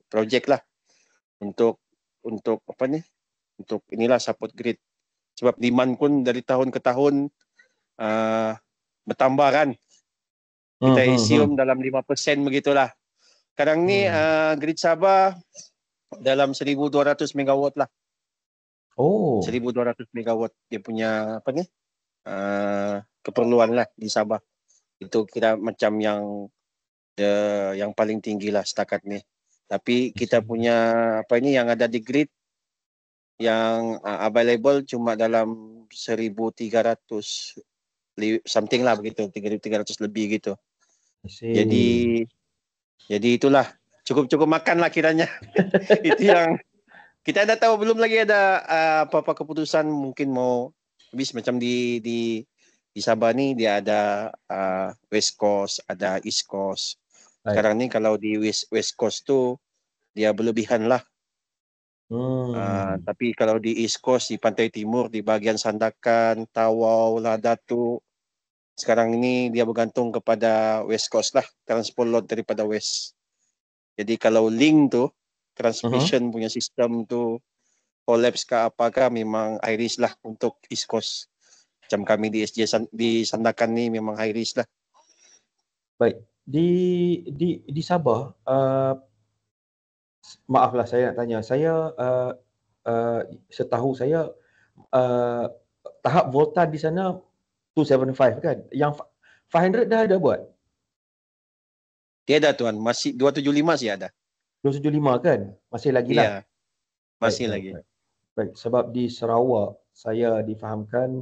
projek lah untuk apa ni, untuk inilah support grid. Sebab demand pun dari tahun ke tahun bertambah kan. Kita assume dalam 5% begitulah. Sekarang ni grid Sabah dalam 1,200 megawatt lah. 1,200 megawatt dia punya keperluan lah di Sabah. Itu kira macam yang paling tinggi lah setakat ni. Tapi kita punya yang ada di grid yang available cuma dalam 1,300 something lah begitu, 300 lebih gitu. Jadi itulah cukup makan lah kiranya. Itu yang kita ada tahu, belum lagi ada apa-apa keputusan, mungkin mau habis macam di Sabah ni dia ada West Coast, ada East Coast. Sekarang ni kalau di West Coast tu dia berlebihan lah. Tapi kalau di East Coast, di Pantai Timur, di bahagian Sandakan, Tawau, Ladatu, sekarang ini dia bergantung kepada West Coast lah, transport load daripada West. Jadi kalau link tu, transmission punya sistem tu collapse ke apakah, memang high risk lah untuk East Coast. Macam kami di SJ di Sandakan ni memang high risk lah. Baik, di Sabah, maaflah saya nak tanya, saya setahu saya tahap volta di sana 275 kan? Yang 500 dah ada buat? Tiada tuan, masih 275 sih ada. 275 kan? Masih lagi lah. Ya, masih lagi. Baik, sebab di Sarawak saya difahamkan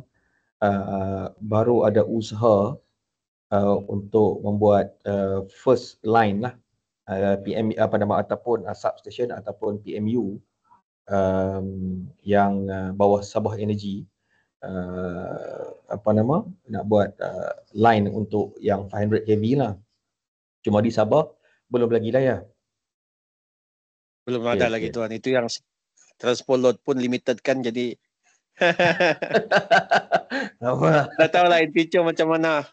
baru ada usaha untuk membuat first line lah, PM ataupun substation ataupun PMU yang bawah Sabah Energy nak buat line untuk yang 500 kV lah. Cuma di Sabah belum lagi lah ya. Belum ada lagi tuan. Itu yang transport load pun limited kan, jadi dah tahu lah in future macam mana.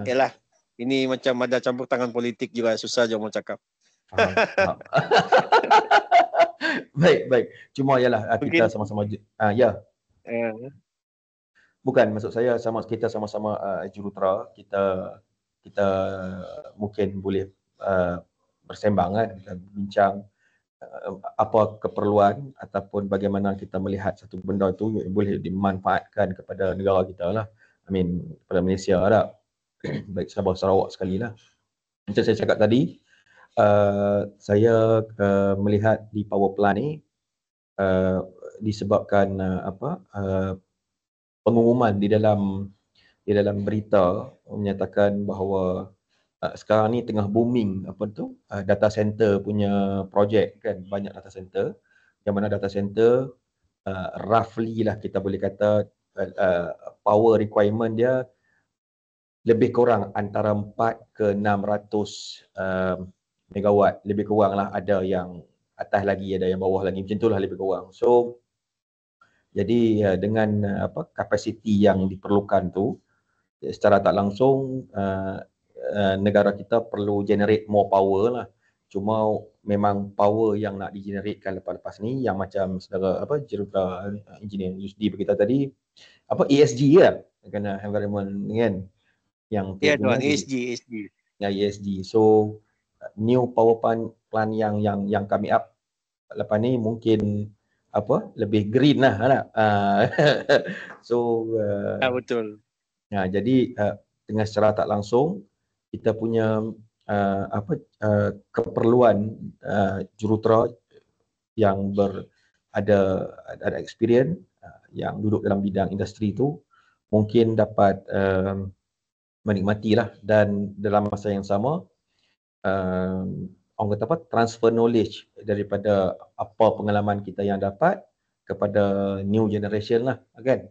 Yalah, ini macam ada campur tangan politik juga, susah je mau cakap. Faham. Baik. Cuma yalah kita sama-sama bukan, maksud saya kita sama-sama jurutera, kita mungkin boleh bersembang kan, kita bincang apa keperluan ataupun bagaimana kita melihat satu benda itu boleh dimanfaatkan kepada negara kita lah. Kepada Malaysia lah. Baik Sabah Sarawak sekali lah. Macam saya cakap tadi, saya melihat di power plant ni disebabkan pengumuman di dalam berita menyatakan bahawa sekarang ni tengah booming data center punya projek kan, banyak data center, yang mana data center roughly lah kita boleh kata power requirement dia lebih kurang antara 4 ke 600 megawatt, lebih kurang lah, ada yang atas lagi, ada yang bawah lagi, macam itulah lebih kurang. So jadi dengan kapasiti yang diperlukan tu, secara tak langsung negara kita perlu generate more power lah. Cuma memang power yang nak digeneratekan lepas-lepas ni yang macam saudara jurutera engineer Yusdi berkata tadi, ESG ya, kena environment kan, yang ya tuan, ESG. Ya, ESG. So new power plant yang kami up lepas ni mungkin lebih green lah. So betul. Jadi dengan secara tak langsung kita punya keperluan jurutera yang ada experience yang duduk dalam bidang industri tu mungkin dapat menikmatilah, dan dalam masa yang sama orang kata transfer knowledge daripada apa pengalaman kita yang dapat kepada new generation lah kan.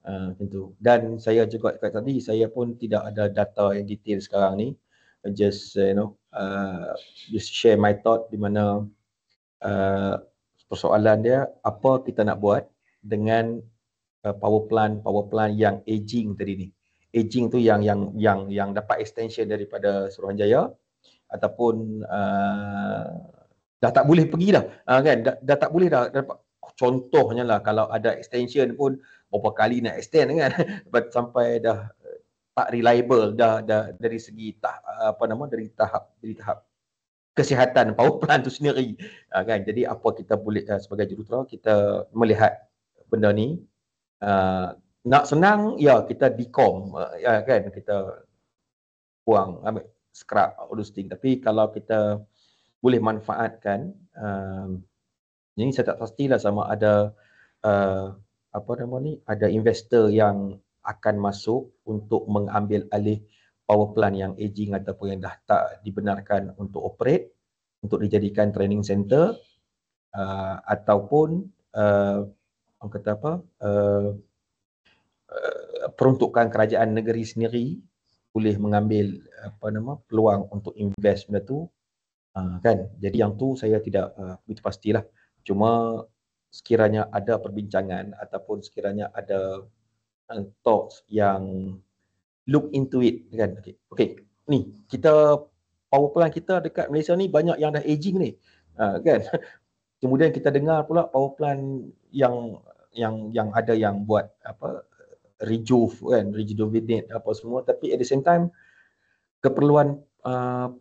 Macam. Dan saya juga tadi, saya pun tidak ada data yang detail sekarang ni, just just share my thought di mana persoalan dia apa kita nak buat dengan power plant yang aging tadi ni. Aging tu yang dapat extension daripada Suruhanjaya ataupun dah tak boleh pergi dah. Kan dah tak boleh dah. Contohnya lah kalau ada extension pun berapa kali nak extend kan sampai dah tak reliable dah dari segi dari tahap kesihatan power plant tu sendiri. Kan jadi apa kita boleh sebagai jurutera kita melihat benda ni nak senang ya kita decom ya kan kita buang ambil scrap all those things, tapi kalau kita boleh manfaatkan ini saya tak pastilah sama ada ada investor yang akan masuk untuk mengambil alih power plant yang aging ataupun yang dah tak dibenarkan untuk operate, untuk dijadikan training center ataupun orang kata peruntukan kerajaan negeri sendiri boleh mengambil peluang untuk invest benda tu kan. Jadi yang tu saya tidak begitu pastilah. Cuma sekiranya ada perbincangan ataupun sekiranya ada talks yang look into it kan. Okay. Ni kita power plant kita dekat Malaysia ni banyak yang dah aging ni. Kan. Kemudian kita dengar pula power plant yang ada yang buat rejuvenate apa semua, tapi at the same time keperluan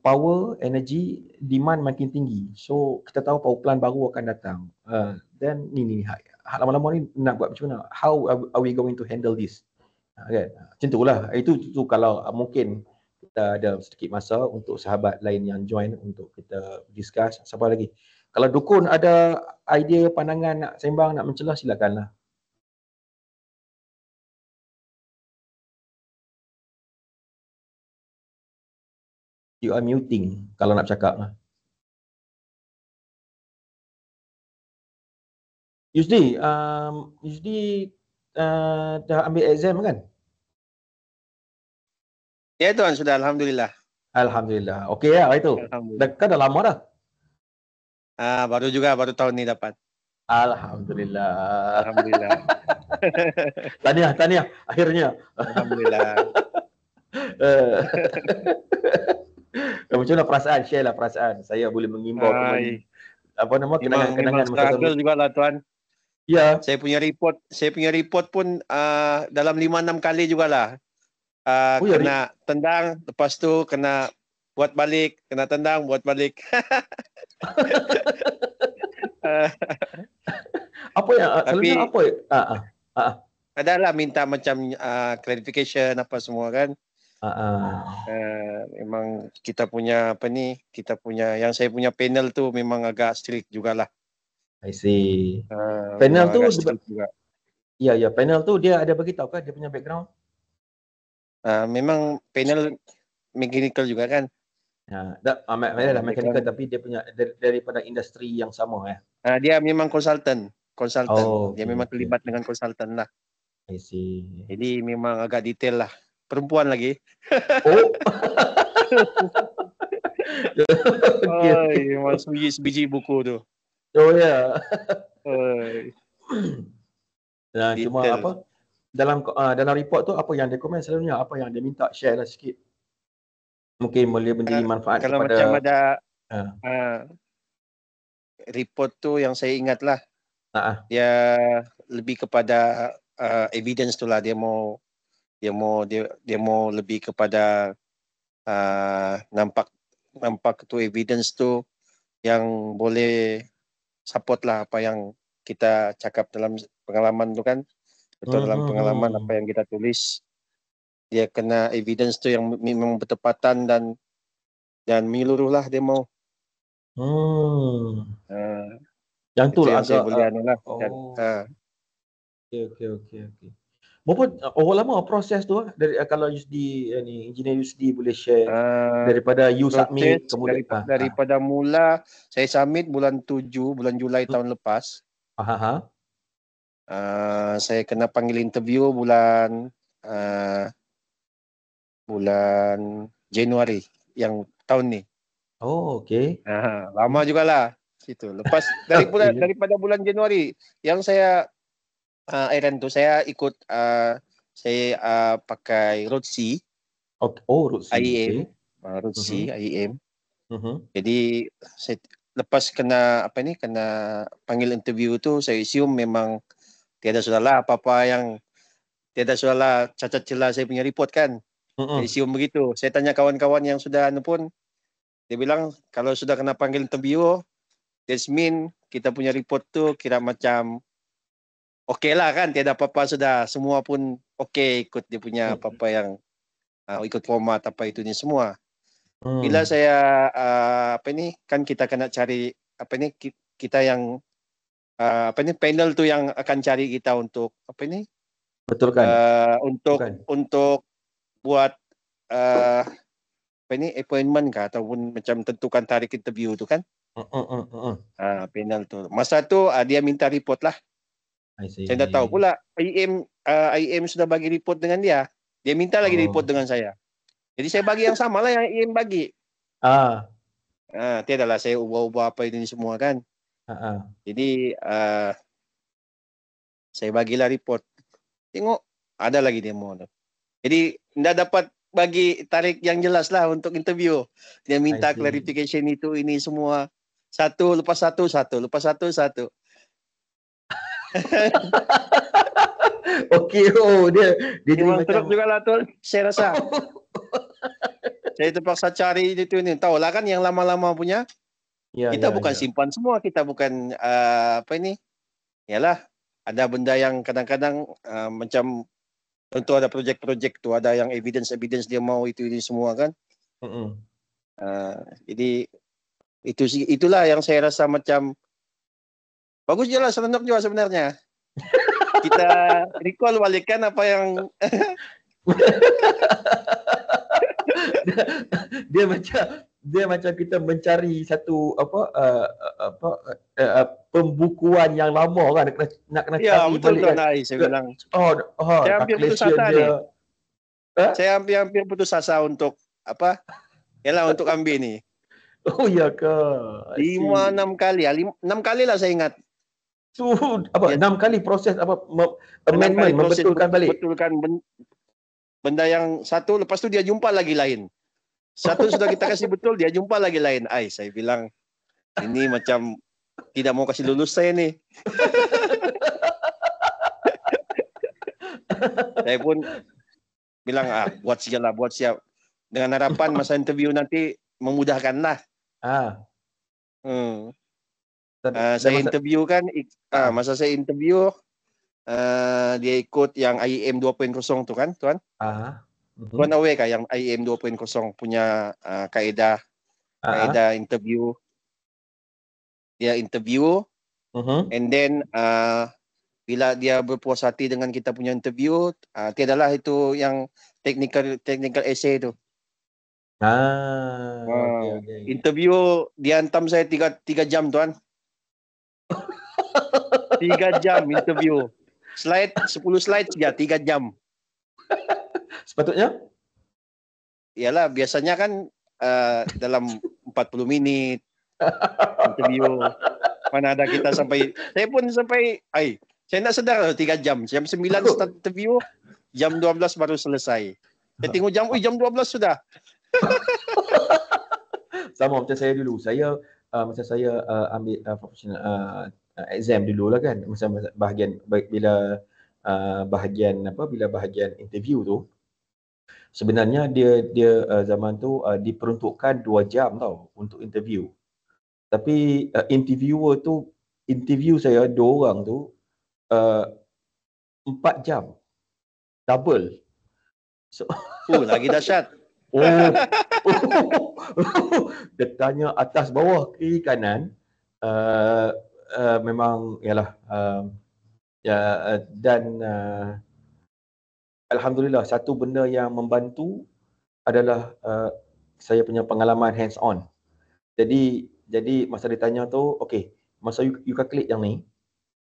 power, energy, demand makin tinggi. So kita tahu power plant baru akan datang. Dan ni lama-lama ni nak buat macam mana? How are we going to handle this? Kan? Macam tu lah. Itu kalau mungkin kita ada sedikit masa untuk sahabat lain yang join untuk kita discuss. Siapa lagi? Kalau Dukun ada idea, pandangan nak sembang, nak mencelah, silakanlah. You are muting kalau nak cakap lah. Yusdi, dah ambil exam kan? Ya tuan, sudah alhamdulillah. Alhamdulillah. Okey lah itu. Kan dah lama dah. Baru tahun ni dapat. Alhamdulillah. Alhamdulillah. Tahniah akhirnya. Alhamdulillah. Macam mana perasaan? Share lah perasaan. Saya boleh mengimbau kembali. Kenangan masa struggle jugalah tuan. Ya. Saya punya report pun dalam 5-6 kali jugalah. Kena tendang, lepas tu kena buat balik, kena tendang, buat balik. Apa yang selalunya apa? Adalah minta macam clarification apa semua kan. Memang kita punya yang saya punya panel tu memang agak strict jugalah. I see. Panel tu juga. Ya, panel tu dia ada bagi tahu kan dia punya background? Memang panel mechanical juga kan. Mechanical tapi dia punya daripada industri yang sama dia memang konsultan. Oh, dia memang terlibat dengan konsultan lah. I see. Jadi memang agak detail lah. Perempuan lagi. Oh. Memang sebiji buku tu. Oh ya. Cuma apa? Dalam report tu apa yang dia komen selalunya, apa yang dia minta, share lah sikit. Mungkin boleh menjadi manfaat kalau kepada macam ada report tu yang saya ingat lah. Dia lebih kepada evidence tu lah. Dia mau lebih kepada nampak tu evidence tu yang boleh support lah apa yang kita cakap dalam pengalaman tu kan. Betul dalam pengalaman apa yang kita tulis. Dia kena evidence tu yang memang bertepatan dan menyeluruh lah dia mau. Yang tu lah agak boleh lah. Okey. Berapa lama proses tu dari kalau USD engineer USD boleh share daripada you submit kemudian daripada mula saya submit bulan Julai tahun lepas. Saya kena panggil interview bulan Januari yang tahun ni. Oh, okey. Lama jugalah situ. Lepas daripada bulan Januari yang saya Iron tu saya ikut pakai ROTC. ROTC. IEM. ROTC IEM. Jadi lepas kena panggil interview tu, saya assume memang tiada salah apa-apa yang tiada salah cacat celah saya punya report kan. Saya assume begitu. Saya tanya kawan-kawan yang sudah pun, dia bilang kalau sudah kena panggil interview, that's mean kita punya report tu kira macam okey lah kan, tiada apa-apa sudah, semua pun okey ikut dia punya apa-apa yang ikut format apa itu ni semua. Bila saya kan kita kena cari kita yang panel tu yang akan cari kita untuk Betul kan? untuk buat appointment kah ataupun macam tentukan tarikh interview tu kan. Panel tu. Masa tu dia minta report lah. Saya dah tahu pula IM sudah bagi report dengan dia. Dia minta lagi report dengan saya. Jadi saya bagi yang sama lah yang IM bagi. Tiadalah saya ubah-ubah apa ini semua kan. Jadi saya bagilah report. Tengok ada lagi demo tu. Jadi tidak dapat bagi tarikh yang jelas lah untuk interview. Dia minta clarification itu ini semua. Satu lepas satu. Okey, dia jadi macam juga lah tu, saya rasa. Saya terpaksa cari itu ni. Tahu lah kan yang lama-lama punya. Kita bukan simpan semua, kita bukan Yalah, ada benda yang kadang-kadang macam tentu ada projek-projek tu, ada yang evidence dia mau itu ini semua kan. Jadi itulah yang saya rasa macam bagus je lah, seronok juga sebenarnya. Kita recall balik kan apa yang dia macam kita mencari satu pembukuan yang lama kan, nak kena cari betul balik kan. Saya bilang saya hampir putus asa ni. Saya hampir putus asa untuk untuk ambil ni. Oh ya ke? 5-6 kali. 6 kali lah saya ingat. Tu 6 kali proses amendment, membetulkan balik. Betulkan benda yang satu, lepas tu dia jumpa lagi lain. Satu sudah kita kasih betul, dia jumpa lagi lain. Saya bilang ini macam tidak mau kasih lulus saya ni. Saya pun bilang buat siap. Dengan harapan masa interview nanti memudahkanlah. Saya interview kan, masa saya interview dia ikut yang IEM 2.0 tu kan, Tuan? Tuan aware kah yang IEM 2.0 punya kaedah interview? Dia interview, and then bila dia berpuas hati dengan kita punya interview, tiadalah itu yang technical essay tu. Okay. Interview dia hantam saya 3 jam, Tuan. 3 jam interview. 10 slide saja 3 jam. Sepatutnya? Iyalah, biasanya kan dalam 40 minit interview. Mana ada kita sampai, saya pun sampai, saya nak sedar 3 jam. Jam 9 start interview, jam 12 baru selesai. Saya tengok jam, jam 12 sudah. Sama macam saya dulu. Saya masa saya ambil professional exam dulu lah kan. Masa bahagian bila bahagian interview tu, sebenarnya dia zaman tu diperuntukkan 2 jam tau untuk interview. Tapi interviewer tu interview saya 2 orang tu 4 jam. Double. So, lagi dahsyat. Dia tanya atas bawah kiri kanan. Memang yalah dan alhamdulillah satu benda yang membantu adalah saya punya pengalaman hands on. Jadi masa ditanya tu, okey, masa you calculate yang ni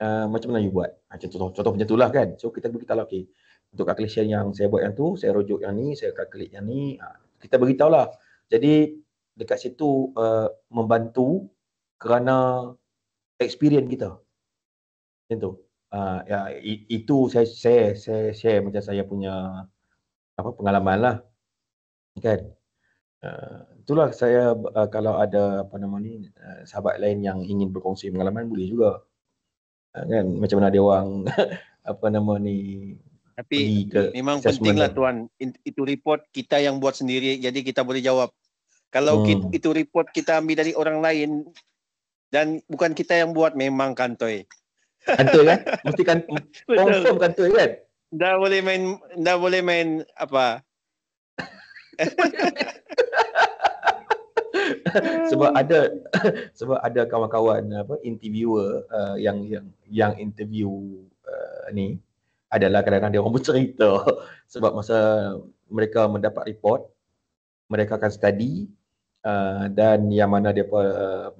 macam mana you buat? Contoh macam itulah kan. So kita beritahu lah, okey, untuk calculation yang saya buat yang tu, saya rujuk yang ni, saya calculate yang ni. Kita beritahulah. Jadi dekat situ membantu kerana experience kita. Macam tu. Itu saya share macam saya punya pengalaman lah. Kan? Itulah saya kalau ada apa nama ni sahabat lain yang ingin berkongsi pengalaman boleh juga. Kan macam mana dia orang apa nama ni pergi Tapi ke memang assessment pentinglah tu. Tuan, itu report kita yang buat sendiri, jadi kita boleh jawab. Kalau Hmm. itu report kita ambil dari orang lain dan bukan kita yang buat, memang kantoi. Kantoi kan? Mesti kan confirm kantoi kan? Dah boleh main apa? sebab ada kawan-kawan apa interviewer yang interview ni adalah kadang-kadang dia orang bercerita sebab masa mereka mendapat report mereka akan study dan yang mana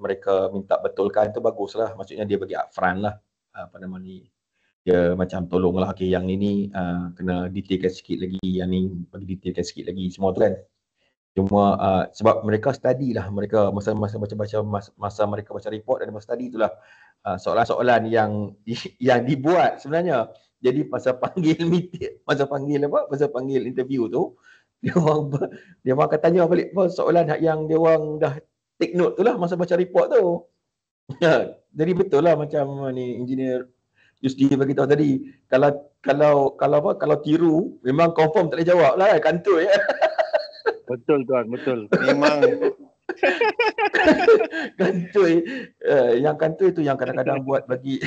mereka minta betulkan tu baguslah, maksudnya dia bagi upfront lah apa nama ni, dia macam tolonglah okay, yang ni kena detailkan sikit lagi, yang ni bagi detailkan sikit lagi semua tu kan. Cuma sebab mereka study lah, mereka masa mereka baca report dan masa study itulah soalan-soalan yang dibuat sebenarnya. Jadi masa panggil meeting, masa panggil interview tu, dia orang akan tanya balik soalan yang dia orang dah take note tu lah masa baca report tu. Jadi betul lah macam ni engineer Yusdi bagi tahu tadi, kalau tiru memang confirm tak boleh jawab lah kan, kantoi ya. Betul Tuan, betul. Memang Kantoi, yang kantoi tu yang kadang-kadang buat bagi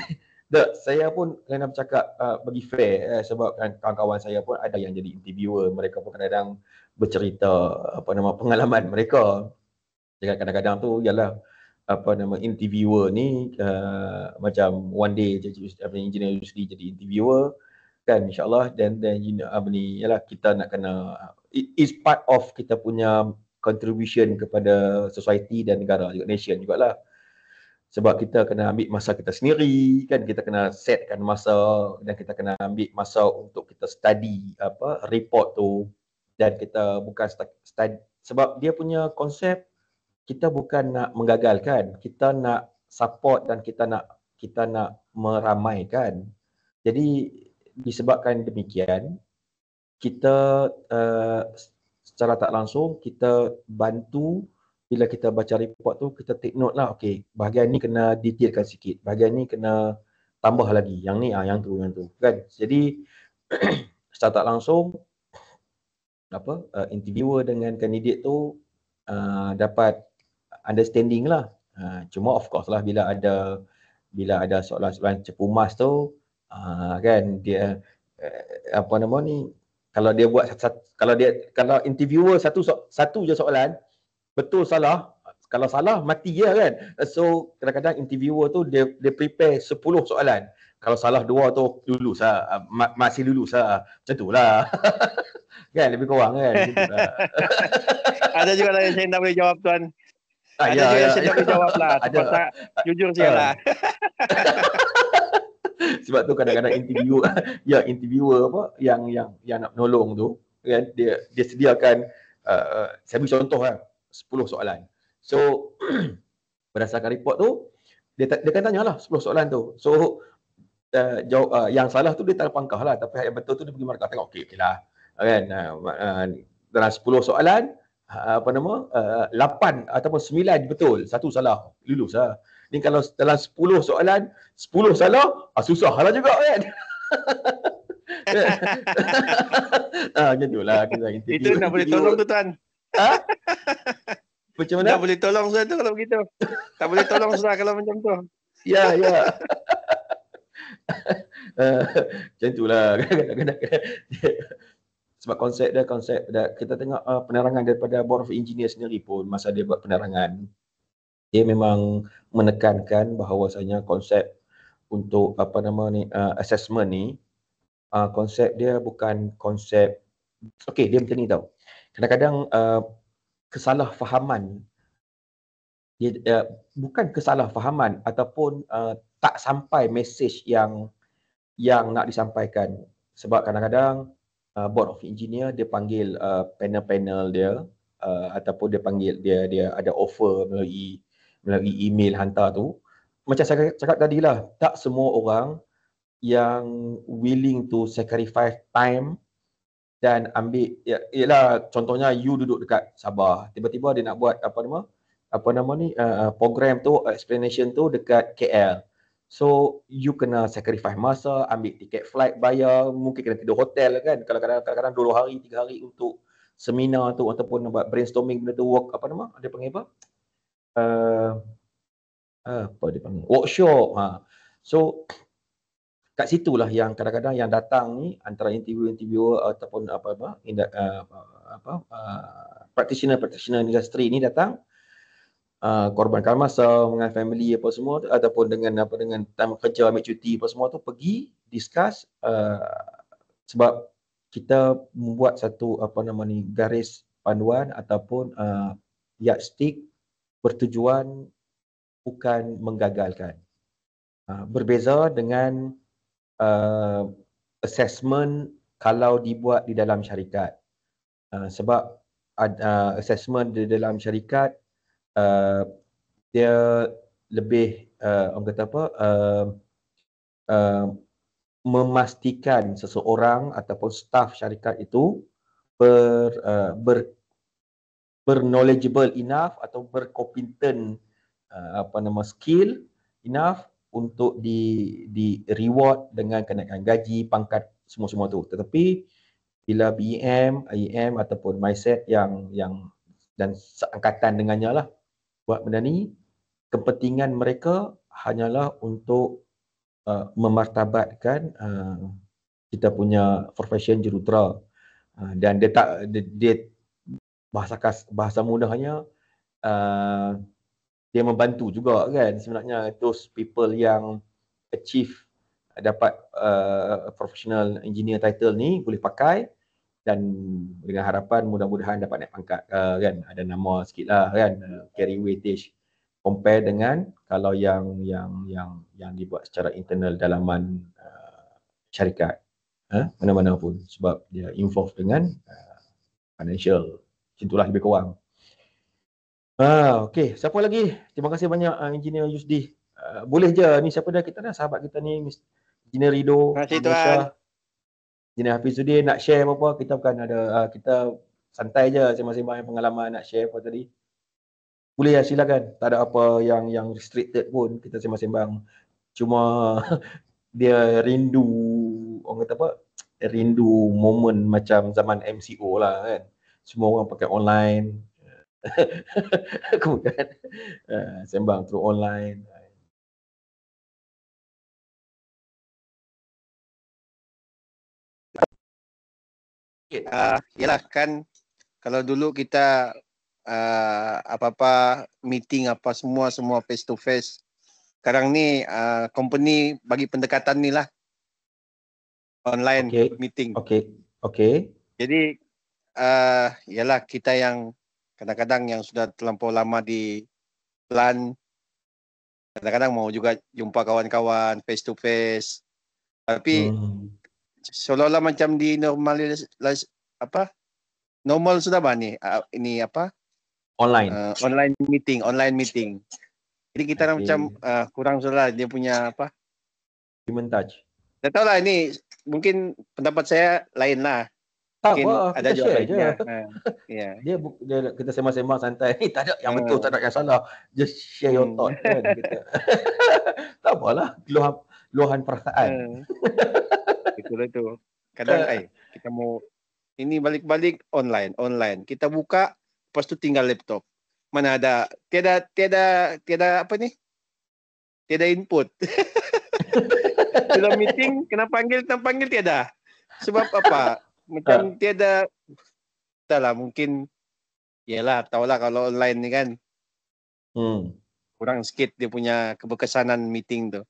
saya pun kena bercakap bagi fair sebab kan kawan-kawan saya pun ada yang jadi interviewer, mereka pun kadang-kadang bercerita apa nama pengalaman mereka. Jadi kadang-kadang tu ialah apa nama interviewer ni macam one day engineer Yusri jadi interviewer kan, insyaAllah dan apa ni ialah kita nak kena it is part of kita punya contribution kepada society dan negara juga, nation jugalah. Sebab kita kena ambil masa kita sendiri kan, kita kena setkan masa dan kita kena ambil masa untuk kita study apa report tu, dan kita bukan study sebab dia punya konsep kita bukan nak menggagalkan, kita nak support dan kita nak meramaikan. Jadi disebabkan demikian, kita secara tak langsung kita bantu bila kita baca report tu, kita take note lah, okey, bahagian ni kena detailkan sikit, bahagian ni kena tambah lagi, yang ni yang tu kan. Jadi secara tak langsung interviewer dengan kandidat tu dapat understanding lah. Cuma of course lah bila ada soalan-soalan cepu mas tu kan dia apa nama ni, kalau dia buat kalau interviewer satu je soalan betul salah, kalau salah mati dia kan. So kadang-kadang interviewer tu dia prepare 10 soalan, kalau salah 2 tu lulus lah, masih lulus lah, macam tu lah. Kan lebih kurang kan gitu lah. ada juga lah yang saya tak boleh jawab Tuan. Ada juga yang saya tak boleh jawab lah. Terpaksa jujur saya lah. Sebab tu kadang-kadang interviewer apa yang nak menolong tu kan, dia sediakan saya beri contoh kan 10 soalan. So berdasarkan report tu dia akan tanyalah 10 soalan tu. So jawab yang salah tu dia tak pangkah lah, tapi yang betul tu dia pergi markah, tengok okey lah kan. Dalam 10 soalan apa nama 8 ataupun 9 betul, satu salah, lulus lah. Ni kalau dalam 10 soalan 10 salah, susah lah juga kan. Macam tu lah kita interview. Itu tak boleh tolong tu Tuan. Macam mana? Tak boleh tolong saya tu kalau begitu. Tak boleh tolong saya kalau macam tu. Ya. Macam tu lah kadang-kadang. Sebab konsep dia kita tengok penerangan daripada Board of Engineer sendiri pun masa dia buat penerangan, dia memang menekankan bahawasanya konsep untuk apa nama ni assessment ni, konsep dia bukan konsep okey, dia macam ni tau. Kadang-kadang kesalahfahaman dia bukan kesalahfahaman ataupun tak sampai mesej yang nak disampaikan. Sebab kadang-kadang Board of Engineer dia panggil panel-panel dia ataupun dia panggil dia ada offer melalui email hantar tu. Macam saya cakap tadi lah, tak semua orang yang willing to sacrifice time dan ambil ialah contohnya you duduk dekat Sabah, tiba-tiba dia nak buat apa nama ni program tu, explanation tu dekat KL. So you kena sacrifice masa, ambil tiket flight, bayar, mungkin kena tidur hotel kan, kalau kadang-kadang 2 hari 3 hari untuk seminar tu ataupun buat brainstorming benda tu, work apa nama dia panggil apa, apa dia panggil, workshop. So kat situlah yang kadang-kadang yang datang ni antara interviewer ataupun practitioner industri ni datang, korbankan masa dengan family apa semua tu, ataupun dengan time kerja ambil cuti apa semua tu, pergi discuss, sebab kita membuat satu garis panduan ataupun yardstick bertujuan bukan menggagalkan. Berbeza dengan assessment kalau dibuat di dalam syarikat. Sebab assessment di dalam syarikat dia lebih orang kata apa, memastikan seseorang ataupun staf syarikat itu knowledgeable enough atau berkompetent skill enough untuk di reward dengan kenaikan gaji, pangkat, semua tu. Tetapi bila BEM, IEM ataupun mindset yang dan seangkatan dengannya lah buat benda ni, kepentingan mereka hanyalah untuk memartabatkan kita punya profession jurutera, dan dia bahasa mudahnya dia membantu juga kan sebenarnya those people yang achieve dapat professional engineer title ni boleh pakai, dan dengan harapan mudah-mudahan dapat naik pangkat kan, ada nama sikit lah kan, carry weightage compare dengan kalau yang dibuat secara internal dalaman syarikat mana-mana pun, sebab dia involve dengan financial, itulah lebih kurang. Okey, siapa lagi? Terima kasih banyak Engineer Yusdi. Boleh je ni, siapa dah kita dah sahabat kita ni, Engineer Rido, Engineer Shah, Engineer Hafizuddin, nak share apa-apa, kita bukan ada kita santai je sembang-sembang pengalaman, nak share apa tadi. Boleh ya, silakan. Tak ada apa yang restricted pun, kita sembang-sembang. Cuma dia rindu, orang kata apa, rindu momen macam zaman MCO lah kan. Semua orang pakai online. Kemudian sembang through online. Yalah kan, kalau dulu kita apa-apa meeting apa semua face to face. Sekarang ni company bagi pendekatan ni lah, online meeting. Okey. Jadi yalah, kita yang kadang-kadang yang sudah terlampau lama di plan, kadang-kadang mau juga jumpa kawan-kawan face to face. Tapi seolah-olah macam di normal sudah bah ni ini apa? Online meeting. Jadi kita macam kurang sudah dia punya apa? Human touch. Tak tahu lah, ini mungkin pendapat saya lain lah. Tak apa, ada kita share je. Yeah. Dia kita sembang-sembang santai. Tak ada yang betul, tak ada yang salah. Just share your thought kan kita. Tak apalah, luahan perasaan. Itulah tu. Kadang kita mau ini balik-balik online. Kita buka, lepas tu tinggal laptop. Mana ada tiada apa ni? Tiada input. Bila meeting kena panggil tiada. Sebab apa? Macam tiada, entahlah, mungkin yalah, tahulah kalau online ni kan kurang sikit dia punya keberkesanan meeting tu.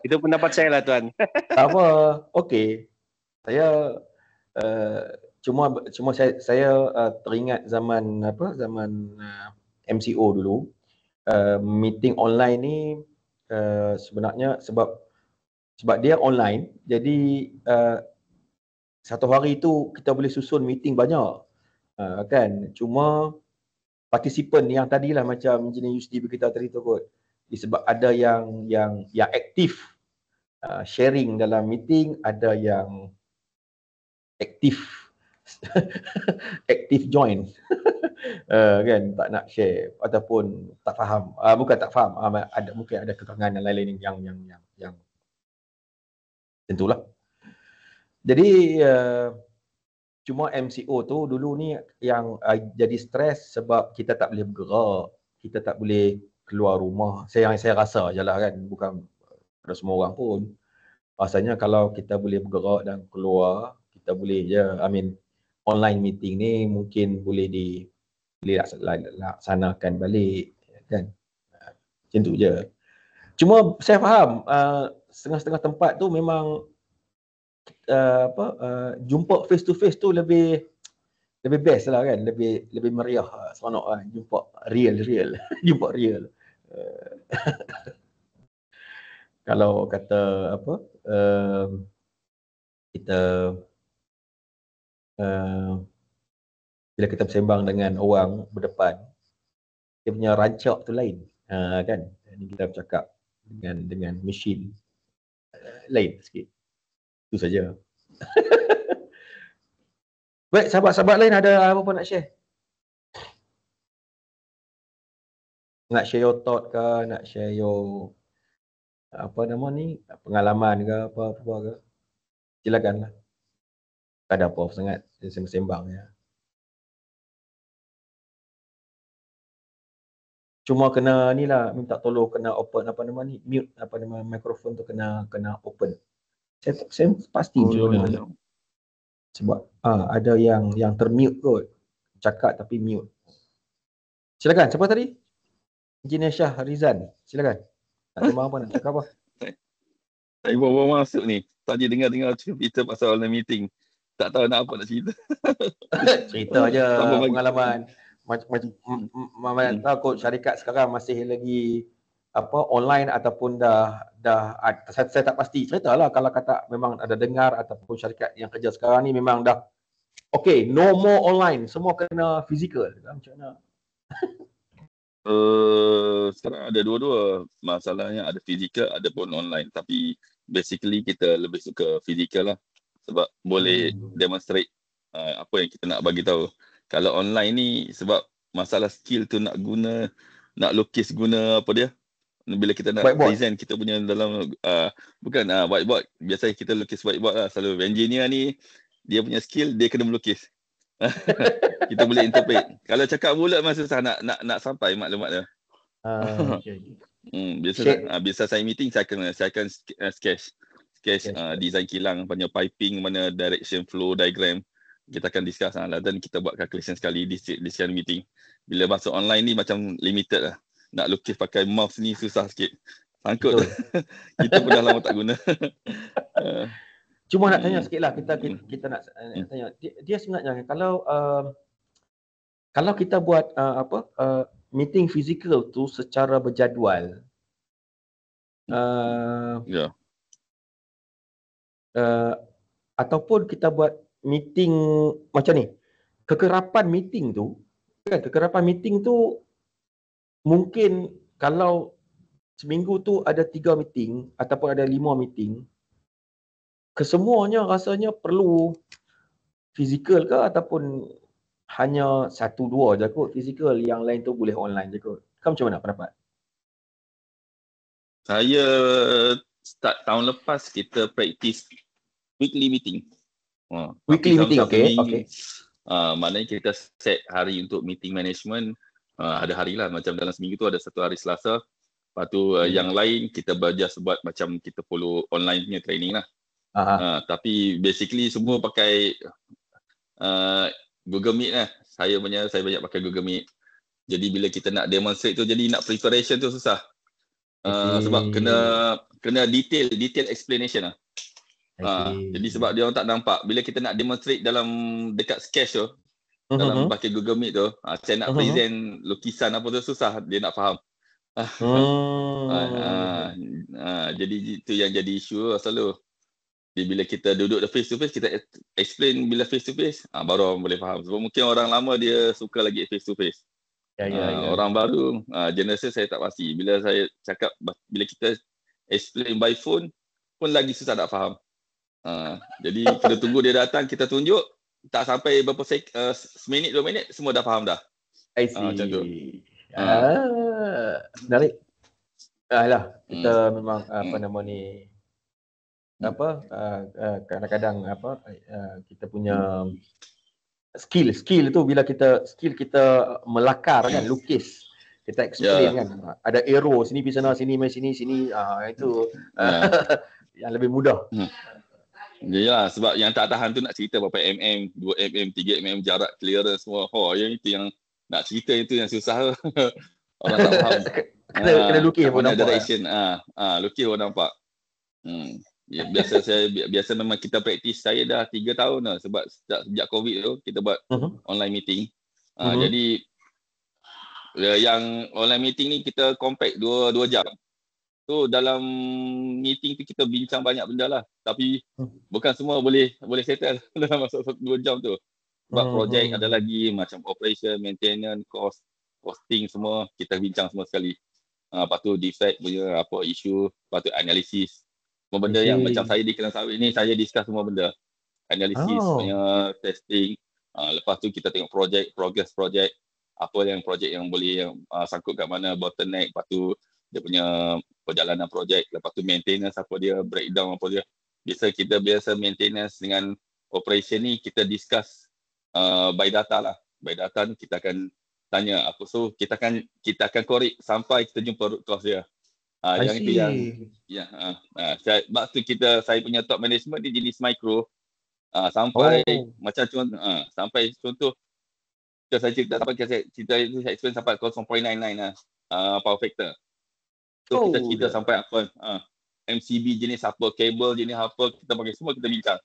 Itu pendapat saya lah tuan. Tak apa, okey. Saya cuma saya teringat zaman MCO dulu. Meeting online ni sebenarnya sebab dia online, jadi satu hari tu kita boleh susun meeting banyak kan. Cuma partisipan yang tadilah macam Engineer Yusdi berkata tadi tu kot, sebab ada yang aktif sharing dalam meeting, ada yang aktif aktif join kan, tak nak share ataupun tak faham, bukan tak faham, ada mungkin ada kekurangan yang lain-lain yang tentulah. Jadi cuma MCO tu dulu ni yang jadi stres sebab kita tak boleh bergerak, kita tak boleh keluar rumah. Saya rasa je lah kan, bukan pada semua orang pun. Rasanya kalau kita boleh bergerak dan keluar, kita boleh je, online meeting ni mungkin boleh laksanakan balik kan. Macam tu je. Cuma saya faham setengah-setengah tempat tu memang jumpa face to face tu lebih best lah kan, lebih meriah, seronok kan, jumpa real jumpa real. Kalau kata kita bila kita bersembang dengan orang berdepan, dia punya rancak tu lain, kan. Ini kita bercakap dengan mesin lain sikit. Itu saja. Baik, sahabat-sahabat lain ada apa nak share? Nak share your thought ke, nak share your pengalaman ke apa ke? Silakanlah. Tak ada apa sangat, sembang ya. Cuma kena ni lah, minta tolong kena open mute mikrofon tu kena open. Saya pasti sebab ada yang termute kot, cakap tapi mute. Silakan, siapa tadi? Engineer Shah Rizan, silakan. Nak sembang apa, nak cakap apa? Saya baru masuk ni. Tadi dengar cerita pasal online meeting. Tak tahu nak apa nak cerita. Cerita je pengalaman. Macam tahu kot syarikat sekarang masih lagi online ataupun dah saya tak pasti. Ceritalah kalau kata memang ada dengar ataupun syarikat yang kerja sekarang ni memang dah okay, no more online, semua kena physical. Macam mana? Sekarang ada dua-dua. Masalahnya ada fizikal, ada pun online. Tapi basically kita lebih suka fizikal lah. Sebab boleh demonstrate apa yang kita nak bagi tahu. Kalau online ni sebab masalah skill tu nak lukis guna apa dia? Bila kita nak whiteboard. Present kita punya dalam bukan whiteboard. Biasanya kita lukis whiteboard lah. Selalu engineer ni dia punya skill dia kena melukis. Kita boleh interpret. Kalau cakap bulat masa susah nak sampai maklumat dia. Okay. Biasa saya meeting saya akan sketch design kilang, mana piping, mana direction flow diagram. Kita akan discuss dan kita buat calculation sekali di sekian meeting. Bila masuk online ni macam limited lah. Nak lukis pakai mouse ni susah sikit. Sangkut. Kita pun dah lama tak guna. Cuma nak tanya sikit lah, kita nak tanya. Dia sebenarnya kalau kita buat meeting fizikal tu secara berjadual, ataupun kita buat meeting macam ni, kekerapan meeting tu mungkin kalau seminggu tu ada 3 meeting ataupun ada 5 meeting, kesemuanya rasanya perlu fizikal ke ataupun hanya 1-2 je kot fizikal, yang lain tu boleh online je kot. Kau macam mana pendapat? Saya start tahun lepas kita practice weekly meeting. Weekly meeting, okay. Maknanya kita set hari untuk meeting management. Ada hari lah, macam dalam seminggu tu ada satu hari Selasa. Lepas tu yang lain kita just buat macam kita follow online punya training lah. Tapi basically semua pakai Google Meet lah. Saya banyak pakai Google Meet. Jadi bila kita nak demonstrate tu, jadi nak preparation tu susah. Sebab kena detail explanation lah. Jadi sebab dia orang tak nampak. Bila kita nak demonstrate dekat sketch tu, dalam pakai Google Meet tu, saya nak present lukisan apa tu susah, dia nak faham. Jadi itu yang jadi isu selalu. Jadi bila kita duduk face to face, kita explain bila face to face, baru orang boleh faham. Sebab mungkin orang lama dia suka lagi face to face. Orang baru, generasi saya tak pasti. Bila saya cakap, bila kita explain by phone pun lagi susah nak faham. Jadi kena tunggu dia datang, kita tunjuk, tak sampai berapa seminit 2 minit semua dah faham dah. I see. Macam tu. Menarik. Kita memang apa nama ni, kadang-kadang kita punya skill tu bila kita melakar kan, lukis, kita explain kan, ada arrow sini pergi sana, sini main sini, itu yang lebih mudah. Ya, sebab yang tak tahan tu nak cerita berapa mm, 2 mm, 3 mm jarak clearance semua. Yang itu yang nak cerita, itu yang susah. Orang tak faham. Kena lukis pun nampak. Direction. Lukis pun nampak. Ya, biasa memang kita praktis. Saya dah 3 tahun dah sebab sejak COVID tu kita buat online meeting. Jadi yang online meeting ni kita compact 2 jam. So dalam meeting tu kita bincang banyak benda lah. Tapi bukan semua boleh settle dalam masa 2 jam tu. Sebab projek ada lagi macam operation, maintenance, costing semua kita bincang semua sekali. Lepas tu defect punya apa isu, lepas tu analisis. Semua benda yang macam saya di Kelang Sawit ni, saya discuss semua benda. Analisis punya testing. Lepas tu kita tengok progress projek. Apa yang projek yang boleh sangkut kat mana, bottleneck. Lepas tu dia punya perjalanan projek. Lepas tu maintenance apa dia, breakdown apa dia. Biasa maintenance dengan operation ni kita discuss by data lah. By data ni kita akan tanya apa, so kita akan korek sampai kita jumpa root cause dia. Yang itu yang sebab tu saya punya top management dia jenis micro. Sampai macam contoh sampai contoh saya cerita sampai saya explain sampai 0.99 lah power factor. So kita cerita sampai apa, MCB jenis apa, kabel jenis apa, kita pakai semua, kita bincang.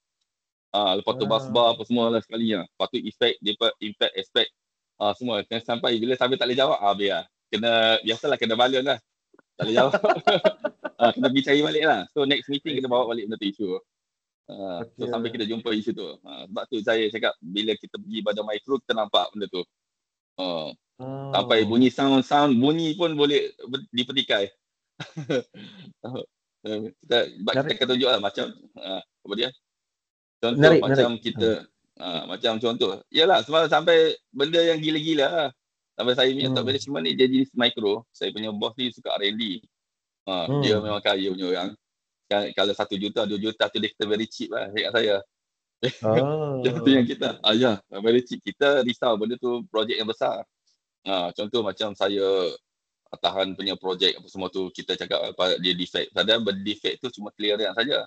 Lepas tu busbar apa semua lah sekali. Lepas tu impact aspect semua. Sampai bila tak boleh jawab, biar. Biasalah kena balon lah. Tak boleh jawab. Kena pergi cari balik lah. So next meeting kita bawa balik benda tu isu. So sampai kita jumpa isu tu. Sebab tu saya cakap bila kita pergi badan mikro, kita nampak benda tu. Sampai bunyi sound bunyi pun boleh dipetikai. Kita akan tunjuk lah macam apa dia. Contoh macam kita macam contoh. Yalah sampai benda yang gila-gila lah. Sampai saya punya top management ni dia jenis micro. Saya punya boss ni suka R&D. Dia memang kaya punya orang. Kalau 1 juta, 2 juta tu dia kata very cheap lah dekat saya. Itu yang kita very cheap. Kita risau benda tu projek yang besar. Contoh macam saya tahan punya projek apa semua tu, kita cakap dia defect. Padahal defect tu cuma clearance saja.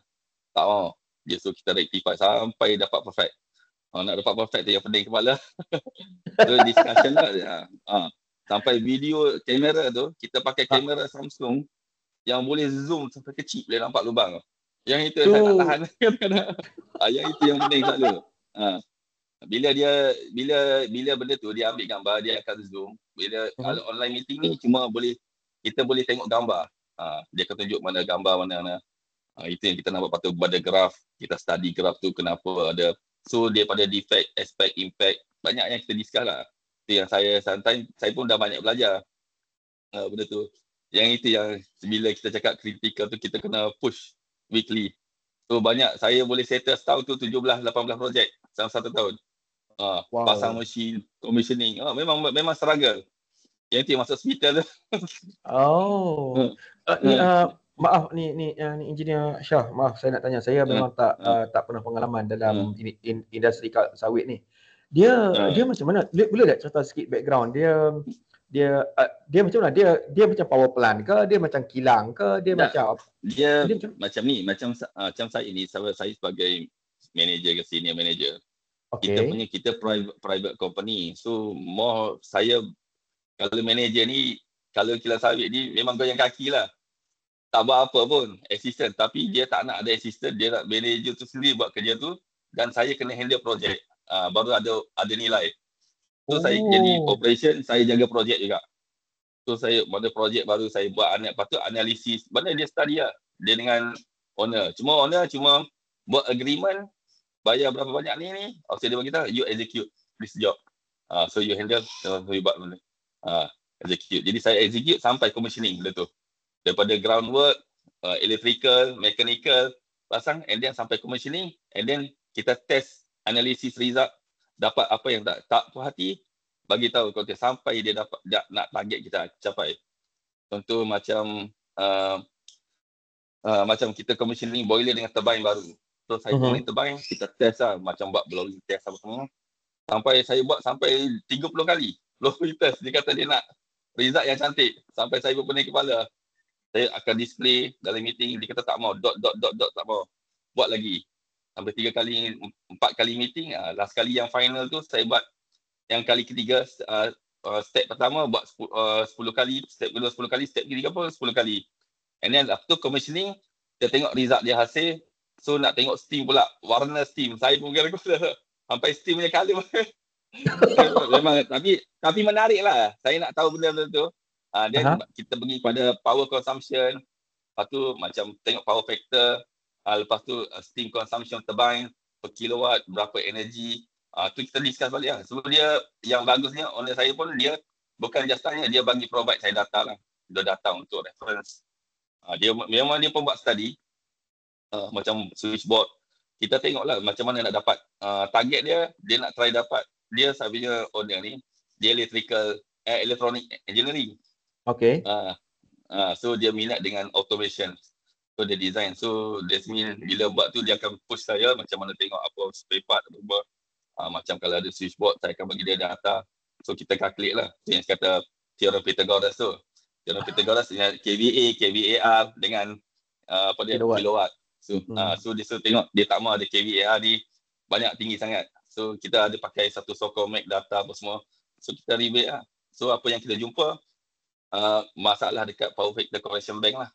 Tak mau. Dia suruh kita rectify sampai dapat perfect. Nak dapat perfect tu yang pening kepala. So discussion lah dia. Sampai video kamera tu, kita pakai kamera Samsung yang boleh zoom sampai kecil, boleh nampak lubang. Yang itu saya tak tahan. Yang itu yang pening selalu. Bila benda tu dia ambil gambar, dia akan zoom. Kalau online meeting ni kita boleh tengok gambar. Dia akan tunjuk mana gambar mana. Itu yang kita nampak. Patut pada graf, kita study graf tu kenapa ada. So daripada defect, aspect, impact, banyak yang kita discuss lah. Itu yang saya pun dah banyak belajar benda tu. Yang itu yang bila kita cakap critical tu, kita kena push weekly. So banyak, saya boleh settle setahun tu 17-18 projek dalam 1 tahun. Pasang mesin, commissioning. Memang struggle. Yang itu yang masuk hospital tu. Maaf ni engineer Shah, maaf saya nak tanya, saya memang tak pernah pengalaman dalam industri sawit ni. Dia macam mana? Boleh tak cerita sikit background dia macam mana? Dia macam power plant ke? Dia macam kilang ke? Dia macam macam ni, macam saya ni, saya sebagai manager ke senior manager. Kita private company. So more saya kalau manager ni, kalau kilang sawit ni memang goyang kaki lah. Tak buat apa pun, assistant. Tapi dia tak nak ada assistant, dia nak manager tu sendiri buat kerja tu. Dan saya kena handle projek. Baru ada nilai. So saya jadi operation, saya jaga projek juga. So saya ada projek baru, saya buat lepas tu analisis. Mana dia study lah. Dia dengan owner. Owner cuma buat agreement, bayar berapa banyak ni. Dia bagi kita, you execute this job. So you handle, so you buat benda. Execute. Jadi saya execute sampai commissioning benda tu. Daripada groundwork, electrical, mechanical, pasang and then sampai commissioning and then kita test analisis result, dapat apa yang tak puas hati, bagi tahu konten sampai dia dapat nak target kita capai. Contoh macam macam kita commissioning boiler dengan turbine baru. So saya pun turbine, kita test lah, macam buat blowing test apa semua. Sampai saya buat sampai 30 kali blowing test. Dia kata dia nak result yang cantik. Sampai saya berpening kepala. Saya akan display dalam meeting, dia kata tak mau, dot tak mau. Buat lagi. Sampai 3 kali, 4 kali meeting. Last kali yang final tu saya buat yang kali ketiga, step pertama buat 10 kali, step kedua 10 kali, step ketiga pun 10 kali. And then after commissioning, dia tengok result dia hasil. So nak tengok steam pula, warna steam. Saya pun kira-kira sampai steam punya colour. Memang, tapi menarik lah. Saya nak tahu benda-benda tu. Then kita pergi pada power consumption. Lepas tu macam tengok power factor. Lepas tu steam consumption turbine per kilowatt, berapa energi. Tu kita discuss balik lah. Sebab dia yang bagusnya, owner saya pun dia bukan just tanya, dia bagi provide saya data lah. Dia data untuk reference. Dia memang dia pun buat study. Macam switchboard. Kita tengoklah macam mana nak dapat target dia nak try dapat. Dia saya punya owner ni, dia electronic engineering. Okay. So dia minat dengan automation. So dia design. So that's mean bila buat tu dia akan push saya macam mana tengok apa spare part apa. Macam kalau ada switchboard saya akan bagi dia data. So kita calculate lah. So yang kata theorem Pythagoras tu. Theorem Pythagoras dengan kVA, kVAR dengan kilowatt. So dia tengok dia tak mau ada kVAR ni banyak tinggi sangat. So kita ada pakai satu software make data apa semua. So kita rebate lah. So apa yang kita jumpa masalah dekat power factor conversion bank lah.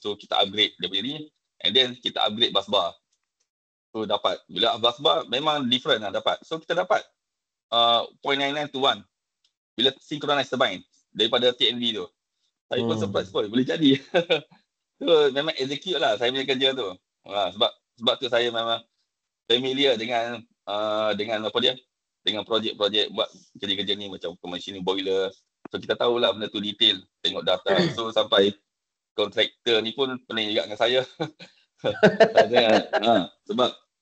So kita upgrade dia punya ni and then kita upgrade bus bar. So dapat bila bus bar memang different lah dapat. So kita dapat 0.99 to 1 bila synchronize turbine daripada TNV tu. Saya pun surprise pun boleh jadi. So memang execute lah saya punya kerja tu. Sebab tu saya memang familiar dengan apa dia, dengan projek-projek buat kerja-kerja ni macam commissioning boiler. So kita tahulah benda tu detail, tengok data. So sampai kontraktor ni pun pening juga dengan saya.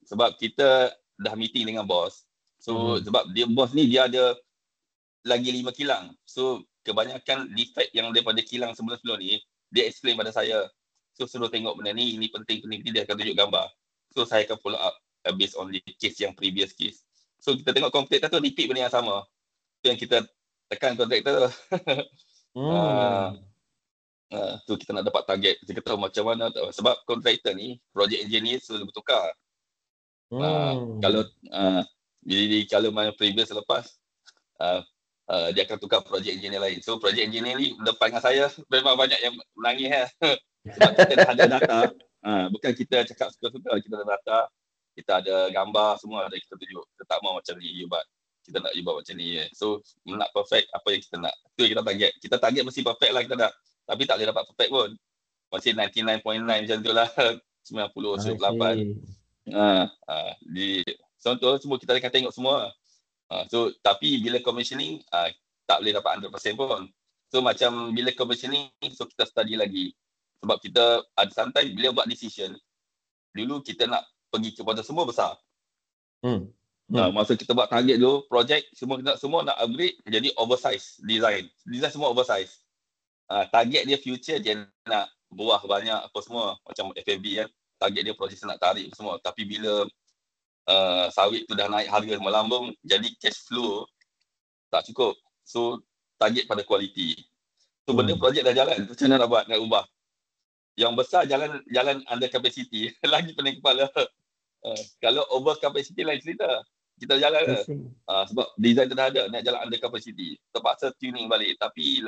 Sebab kita dah meeting dengan bos. So sebab dia bos ni dia ada lagi 5 kilang. So kebanyakan defect yang daripada kilang sebelum-sebelum ni dia explain pada saya. So suruh tengok benda ni, ini penting, dia akan tunjuk gambar. So saya akan follow up based on the case yang previous case. So kita tengok kontraktor tu repeat benda yang sama. So yang kita tekan kontraktor. So kita nak dapat target. Kita tahu macam mana tahu. Sebab kontraktor ni, project engineer selalu bertukar. Kalau main previous lepas, dia akan tukar project engineer lain. So project engineer ni depan dengan saya memang banyak yang menangis. Sebab kita dah ada data. Bukan kita cakap suka-suka, kita ada data, kita ada gambar semua ada kita tunjuk. Kita tak mau macam ni you buat. Kita nak you buat macam ni. So nak perfect apa yang kita nak. Itu yang kita target. Kita target mesti perfect lah kita nak. Tapi tak boleh dapat perfect pun. Masih 99.9 macam tu lah. 90, 98. Contoh semua kita akan tengok semua. So tapi bila commissioning tak boleh dapat 100% pun. So macam bila commissioning, so kita study lagi. Sebab kita ada sometimes bila buat decision, dulu kita nak pergi kepada semua besar. Masa kita buat target dulu, project semua nak upgrade jadi oversize design. Design semua oversize. Target dia future dia nak buah banyak apa semua macam FFB kan. Target dia proses nak tarik semua. Tapi bila sawit tu dah naik harga melambung, jadi cash flow tak cukup. So target pada quality. So benda projek dah jalan, macam mana nak buat, nak ubah. Yang besar jalan under capacity, lagi pening kepala. Kalau over capacity lain cerita. Kita jalan lah. Sebab design tu dah ada, nak jalan under capacity. Terpaksa tuning balik. Tapi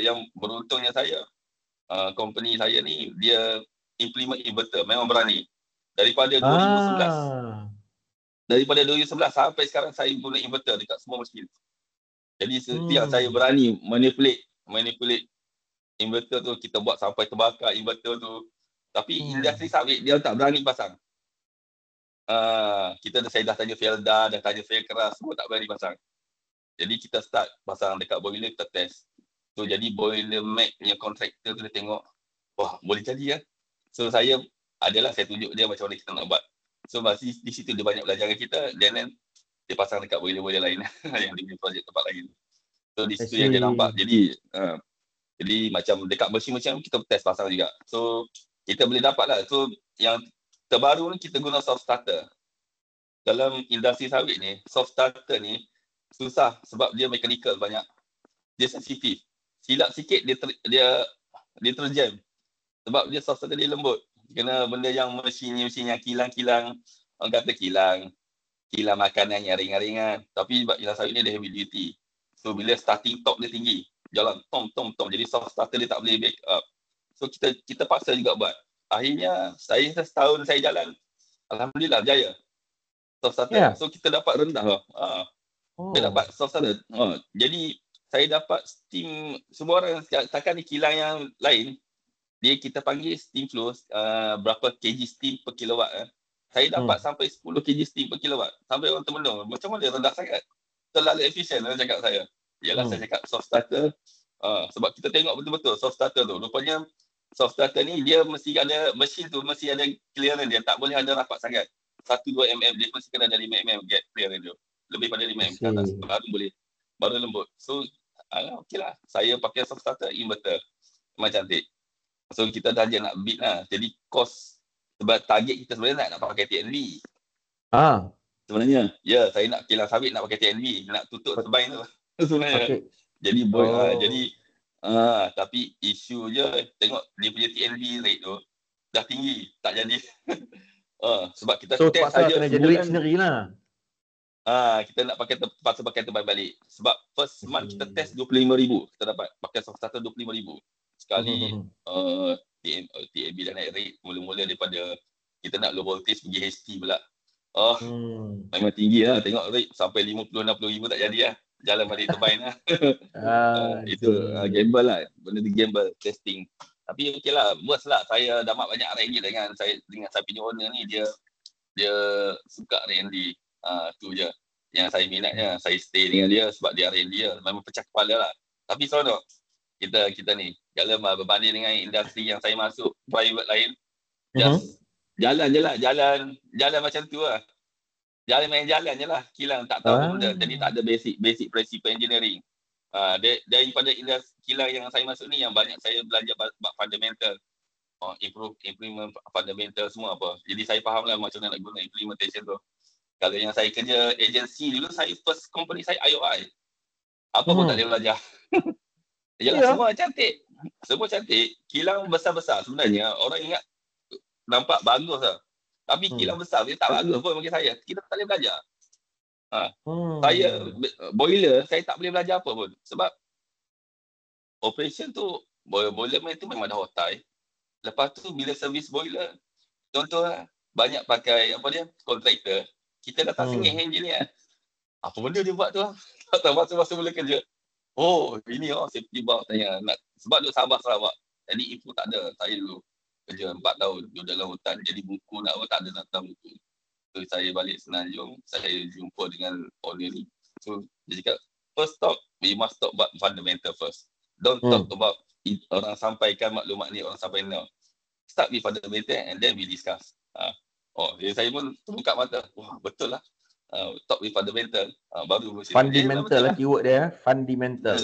yang beruntungnya saya, company saya ni, dia implement inverter, memang berani. Daripada 2011 sampai sekarang saya guna inverter dekat semua mesin. Jadi setiap saya berani manipulate inverter tu, kita buat sampai terbakar inverter tu. Tapi industri sawit dia tak berani pasang. Saya dah tanya Felda, dah tanya Faircraft, semua tak berani pasang. Jadi kita start pasang dekat boiler, kita test. So jadi boiler make punya kontraktor tu dia tengok, wah boleh jadi ya. So saya adalah saya tunjuk dia macam mana kita nak buat. So masih di situ dia banyak belajar dengan kita, then dia pasang dekat boiler-boiler lain yang dia punya projek tempat lain. So di situ yang dia nampak. Jadi macam dekat mesin-mesin kita test pasang juga. So kita boleh dapat lah. So yang terbaru ni kita guna soft starter. Dalam industri sawit ni, soft starter ni susah sebab dia mechanical banyak. Dia sensitif. Silap sikit dia terjam. Sebab dia soft starter dia lembut. Kena benda yang mesin yang kilang-kilang, orang kata kilang makanan yang ringan-ringan. Tapi sebab kilang sawit ni dia heavy duty. So bila starting top dia tinggi, jalan tom. Jadi soft starter dia tak boleh back up. So kita paksa juga buat. Akhirnya setahun saya jalan, alhamdulillah berjaya. Soft starter. So kita dapat rendah lah. Kita dapat soft starter. Jadi saya dapat steam, semua orang takkan ni kilang yang lain, kita panggil steam flow, berapa kg steam per kilowatt. Saya dapat sampai 10 kg steam per kilowatt. Sampai orang termenung. Macam mana rendah sangat? Terlalu efisien lah cakap saya. Yalah saya cakap soft starter. Sebab kita tengok betul-betul soft starter tu. Rupanya soft starter ni dia mesti ada, mesin tu mesti ada clearance dia. Tak boleh ada rapat sangat. 1-2 mm. Dia mesti kena ada 5 mm gap clearance dia. Lebih pada 5 mm ke atas. Baru lembut. So okey lah. Saya pakai soft starter inverter. Memang cantik. So kita dah je nak beat lah. Jadi cost, sebab target kita sebenarnya nak pakai TNB. Sebenarnya. Ya, saya nak kilang sawit nak pakai TNB. Nak tutup turbine tu. Sebenarnya. Jadi tapi isu je tengok dia punya TNB rate tu dah tinggi. Tak jadi. Sebab kita test saja kena generate sendiri lah. Kita nak paksa pakai turbine balik. Sebab first month kita test 25,000. Kita dapat pakai soft starter 25,000. Sekali TNB dah naik rate mula-mula daripada kita nak low voltage pergi HT pula. Memang tinggi lah. Tengok rate sampai 50-60,000 tak jadi lah. Jalan balik turbine lah. Itu gamble lah. Benda tu gamble testing. Tapi okey lah. Worst lah. Saya dapat banyak R&D dengan saya punya owner ni. Dia suka R&D. Tu je yang saya minatnya. Saya stay dengan dia sebab dia R&D dia. Memang pecah kepala lah. Tapi seronok. Kita ni kalau berbanding dengan industri yang saya masuk private lain, just jalan je lah, jalan macam tu lah. Main jalan je lah. Kilang tak tahu apa benda. Jadi tak ada basic principle engineering. Daripada industri kilang yang saya masuk ni, yang banyak saya belajar bab fundamental. Implement fundamental semua apa. Jadi saya faham lah macam mana nak guna implementation tu. Kalau yang saya kerja agensi dulu, first company saya IOI. Apa pun tak boleh belajar. Yalah, semua cantik. Kilang besar-besar sebenarnya orang ingat nampak bagus lah. Tapi kilang besar dia tak bagus pun bagi saya. Kita tak boleh belajar. Saya boiler saya tak boleh belajar apa pun sebab operation tu boiler man tu memang dah otai. Lepas tu bila servis boiler, contoh banyak pakai kontraktor, kita datang sengih engineer. Apa benda dia buat tu lah. Tak tahu masa mula kerja. Ini safety valve tanya nak, sebab duk Sabah Sarawak. Jadi info tak ada. Saya dulu kerja 4 tahun duduk dalam hutan, jadi buku nak tak ada datang buku. So saya balik Semenanjung, saya jumpa dengan owner ni. So dia cakap, first talk, we must talk about fundamental first. Don't talk about orang sampaikan maklumat ni, orang sampai now. Start with fundamental and then we discuss. Jadi saya pun terbuka mata. Wah, betul lah. Talk with fundamental. Baru fundamental lah keyword dia. Fundamental.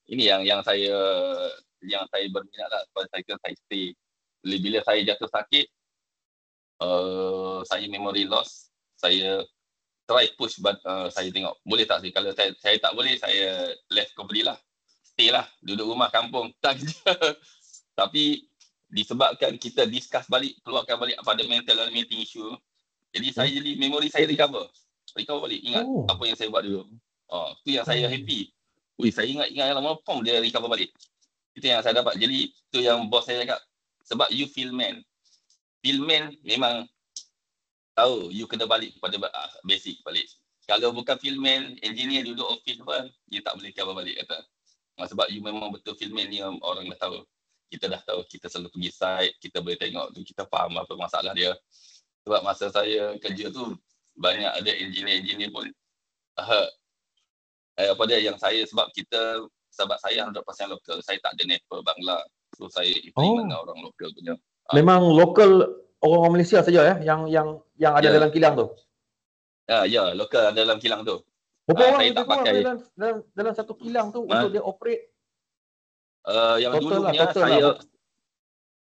Ini yang saya berminat lah. Saya stay. Bila saya jatuh sakit, saya memory loss. Saya try push, saya tengok boleh tak sih. Kalau saya tak boleh, saya left company lah. Stay lah, duduk rumah kampung, tak kerja. Tapi disebabkan kita discuss balik, keluarkan balik fundamental dalam meeting issue, jadi saya jadi memori saya recover balik, ingat apa yang saya buat dulu. Tu yang saya happy. Saya ingat lama pun dia recover balik. Itu yang saya dapat. Jadi tu yang bos saya cakap, sebab you field man memang tahu you kena balik kepada basic balik. Kalau bukan field man, engineer duduk office pun, you tak boleh cover balik kata. Sebab you memang betul field man ni, orang dah tahu. Kita dah tahu, kita selalu pergi site, kita boleh tengok tu, kita faham apa masalah dia. Sebab masa saya kerja tu, banyak ada engineer pun yang saya, sebab saya 100% lokal, saya tak ada network Bangla. So saya implement dengan orang lokal punya. Memang lokal orang Malaysia saja yang ada Ya. dalam kilang tu. Ya, lokal dalam kilang tu. Berapa Saya orang tak pakai. dalam satu kilang tu Ma- untuk dia operate? Yang Total dulunya lah. saya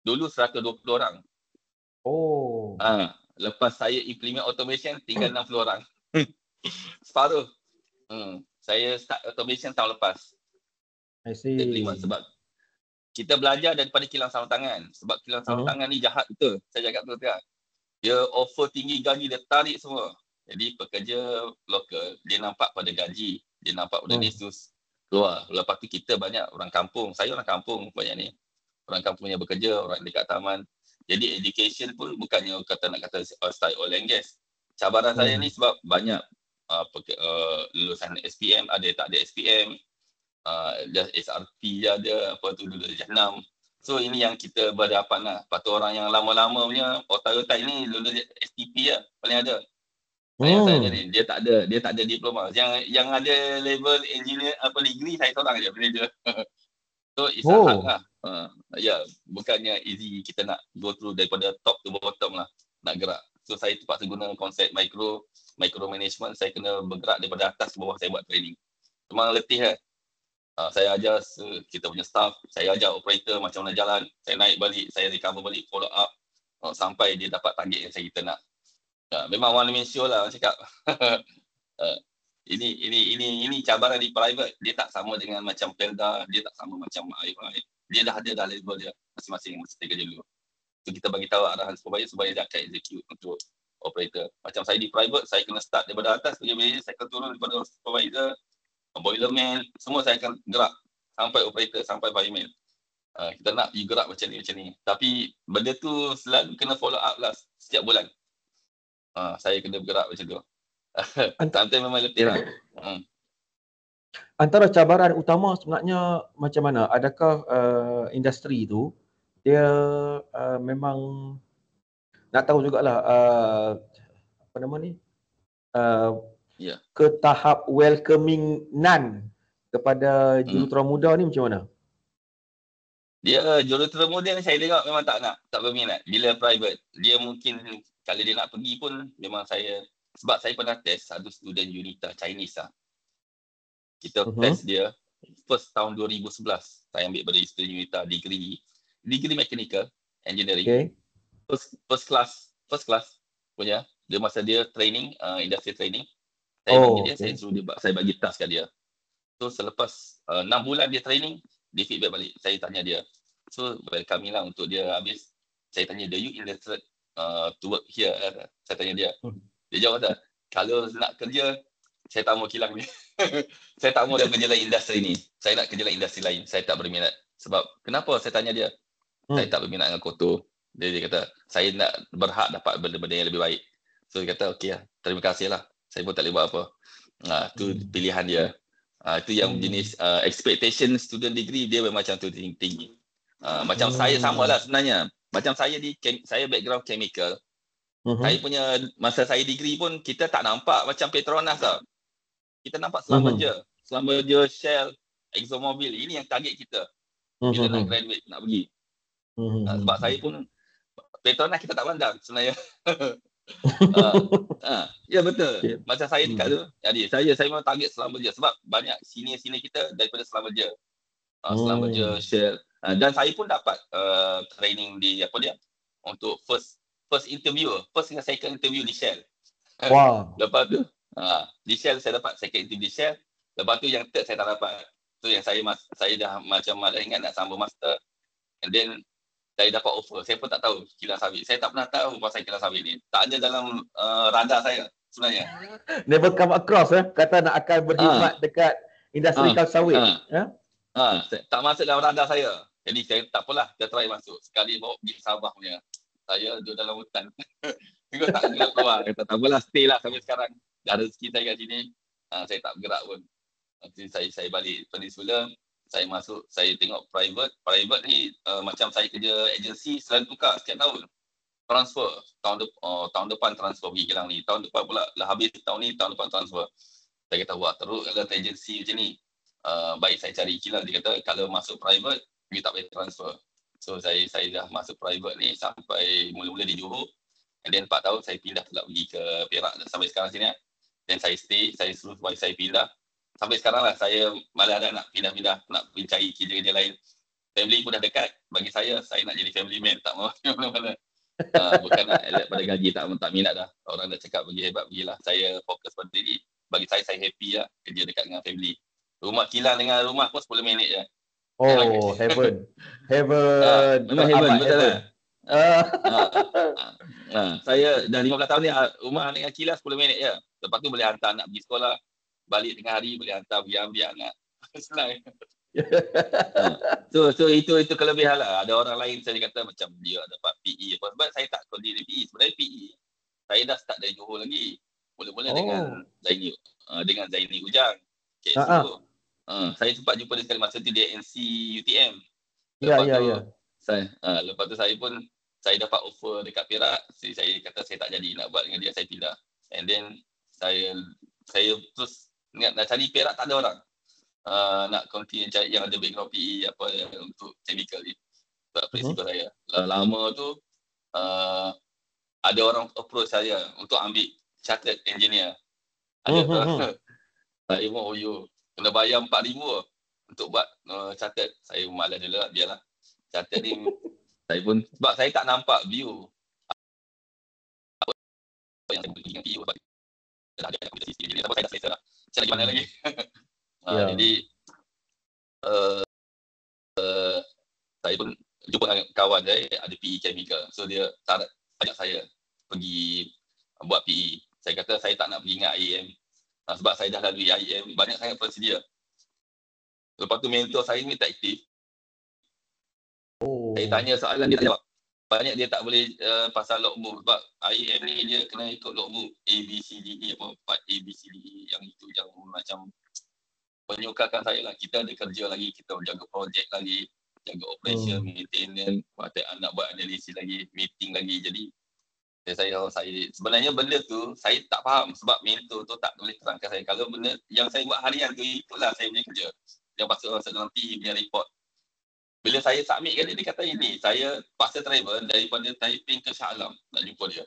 dulu 120 orang. Oh. Lepas saya implement automation tinggal 60 orang. Separuh. Saya start automation tahun lepas. I see. Sebab kita belajar daripada kilang sarung tangan. Sebab kilang sarung tangan ni jahat betul. Saya cakap betul terang. Dia offer tinggi gaji, dia tarik semua. Jadi pekerja lokal, dia nampak pada gaji, dia nampak pada nesus keluar. Lepas tu kita banyak orang kampung. Saya orang kampung banyak ni. Orang kampung yang bekerja, orang dekat taman. Jadi education pun bukannya nak kata style oil and gas. Cabaran saya ni sebab banyak lulusan SPM, ada tak ada SPM. SRP ada, apa tu dulu darjah 6. So ini yang kita berhadapan lah. Lepas tu orang yang lama-lama punya otak-otak ni lulus STP lah paling ada. Yang saya ni dia tak ada diploma. Yang ada level engineer degree saya seorang je manager. So it's hard lah. Bukannya easy kita nak go through daripada top to bottom lah nak gerak. So saya terpaksa guna konsep micro management. Saya kena bergerak daripada atas ke bawah, saya buat training. Memang letih lah. Saya ajar kita punya staff, saya ajar operator macam mana jalan, saya naik balik, saya recover balik, follow up sampai dia dapat target yang kita nak. Memang one man show lah cakap. Ini cabaran di private. Dia tak sama dengan macam Pelda, dia tak sama macam IFI. Dia dah ada level dia masing-masing masa kerja dulu. So kita bagi tahu arahan supaya dia akan execute untuk operator. Macam saya di private, saya kena start daripada atas kerja manager, saya akan turun daripada supervisor, boilerman, semua saya akan gerak sampai operator, sampai fireman. Kita nak you gerak macam ni. Tapi benda tu selalu kena follow up lah setiap bulan. Saya kena bergerak macam tu. Sometimes memang letih lah. Antara cabaran utama sebenarnya macam mana? Adakah industri tu dia memang nak tahu jugalah apa nama ni? Ke tahap welcoming kepada jurutera muda ni macam mana? Dia jurutera muda ni saya tengok memang tak berminat. Bila private, dia mungkin kalau dia nak pergi pun memang sebab saya pernah test satu student Unita Chinese lah. Kita test dia first tahun 2011. Saya ambil pada student Unita degree mechanical engineering. First class punya. Dia masa dia training, industry training. Saya bagi dia, saya bagi task kat dia. So selepas 6 bulan dia training, dia feedback balik. Saya tanya dia. So welcome lah untuk dia habis. Saya tanya dia, you interested to work here? Saya tanya dia. Dia jawab dah, kalau nak kerja, saya tak mau kilang ni. Saya tak mau dah kerja dalam industri ni. Saya nak kerja dalam industri lain. Saya tak berminat. Sebab kenapa saya tanya dia? Saya tak berminat dengan kotor. Dia kata, saya nak berhak dapat benda-benda yang lebih baik. So dia kata, okey lah. Terima kasih lah. Saya pun tak boleh buat apa. Itu pilihan dia. Itu yang jenis expectation student degree dia macam tu tinggi. Macam saya samalah sebenarnya. Macam saya saya background chemical. Saya punya masa saya degree pun kita tak nampak macam Petronas tau. Kita nampak Schlumberger, Shell, ExxonMobil. Ini yang target kita. Bila nak graduate, nak pergi. Sebab saya pun Petronas kita tak pandang sebenarnya. Ya betul. Macam saya dekat tu. Jadi saya memang target Schlumberger sebab banyak senior kita daripada Schlumberger. Schlumberger, Shell. Dan saya pun dapat training di untuk first interview, first dan second interview di Shell. Wow. Lepas tu di Shell saya dapat second interview di Shell. Lepas tu yang third saya tak dapat. Tu yang saya dah macam malah ingat nak sambung master. And then saya dapat offer. Saya pun tak tahu kilang sawit. Saya tak pernah tahu pasal kilang sawit ni. Tak ada dalam radar saya sebenarnya. Never come across kata nak akan berkhidmat dekat industri kilang sawit. Tak masuk dalam radar saya. Jadi saya tak apalah, kita try masuk. Sekali bawa pergi Sabah punya. Saya duduk dalam hutan. Tengok tak keluar. Kata tak apalah, stay lah sampai sekarang. Dah rezeki saya kat sini. Saya tak bergerak pun. Nanti saya balik Peninsula. Saya masuk, saya tengok private. Private ni macam saya kerja agensi selalu tukar setiap tahun. Transfer. Tahun depan transfer pergi kilang ni. Tahun depan pula lah habis tahun ni, tahun depan transfer. Saya kata, wah teruk kalau agensi macam ni. Baik saya cari kilang. Dia kata kalau masuk private, dia tak boleh transfer. So saya dah masuk private ni sampai mula-mula di Johor. And then 4 tahun saya pindah pula pergi ke Perak sampai sekarang sini. Then saya stay, saya suruh wife saya pindah. Sampai sekarang lah saya malah ada nak pindah-pindah, nak mencari kerja-kerja lain. Family pun dah dekat. Bagi saya nak jadi family man. Tak mahu mana-mana. Bukan nak elak pada gaji, tak minat dah. Orang dah cakap pergi hebat, pergilah. Saya fokus pada diri. Bagi saya happy lah kerja dekat dengan family. Rumah kilang dengan rumah pun 10 minit je. Oh, heaven. Memang heaven, betul lah. Saya dah 15 tahun ni rumah dengan kilang 10 minit je. Lepas tu boleh hantar anak pergi sekolah. Balik tengah hari boleh hantar pergi ambil anak. Senang. So itu kelebihan lah. Ada orang lain saya kata macam dia dapat PE apa. Sebab saya tak continue PE. Sebenarnya PE saya dah start dari Johor lagi. Mula-mula dengan Zaini Ujang. Saya sempat jumpa dia sekali masa tu dia NC UTM. Lepas tu saya pun dapat offer dekat Perak. Saya kata saya tak jadi nak buat dengan dia, saya pindah. And then saya terus nak cari Perak tak ada orang. Nak continue cari yang ada background PE apa untuk chemical ni. Sebab prinsipal saya. Lama tu ada orang approach saya untuk ambil chartered engineer. Saya pun kena bayar 4,000 untuk buat chartered. Saya malas dulu lah, biarlah. Chartered ni saya pun sebab saya tak nampak view apa yang saya beli dengan PE sebab ada kompetisi jadi saya dah selesa lah. Saya lagi mana lagi. Jadi saya pun jumpa dengan kawan saya ada PE chemical. So dia ajak saya pergi buat PE. Saya kata saya tak nak pergi dengan IEM. Sebab saya dah lalui IEM, banyak sangat prosedur. Lepas tu mentor saya ni tak aktif. Saya tanya soalan dia tak jawab. Banyak dia tak boleh pasal logbook. Sebab IEM ni dia kena ikut logbook ABCDE apa 4 ABCDE yang itu yang macam menyukarkan saya lah. Kita ada kerja lagi, kita jaga projek lagi, jaga operation, maintenance, nak buat analisis lagi, meeting lagi. Jadi saya sebenarnya benda tu saya tak faham sebab mentor tu tak boleh terangkan saya. Kalau benda yang saya buat harian tu itulah saya punya kerja. Yang pasal orang nanti punya report. Bila saya submit kali dia kata ini, saya paksa travel daripada Taiping ke Shah Alam nak jumpa dia.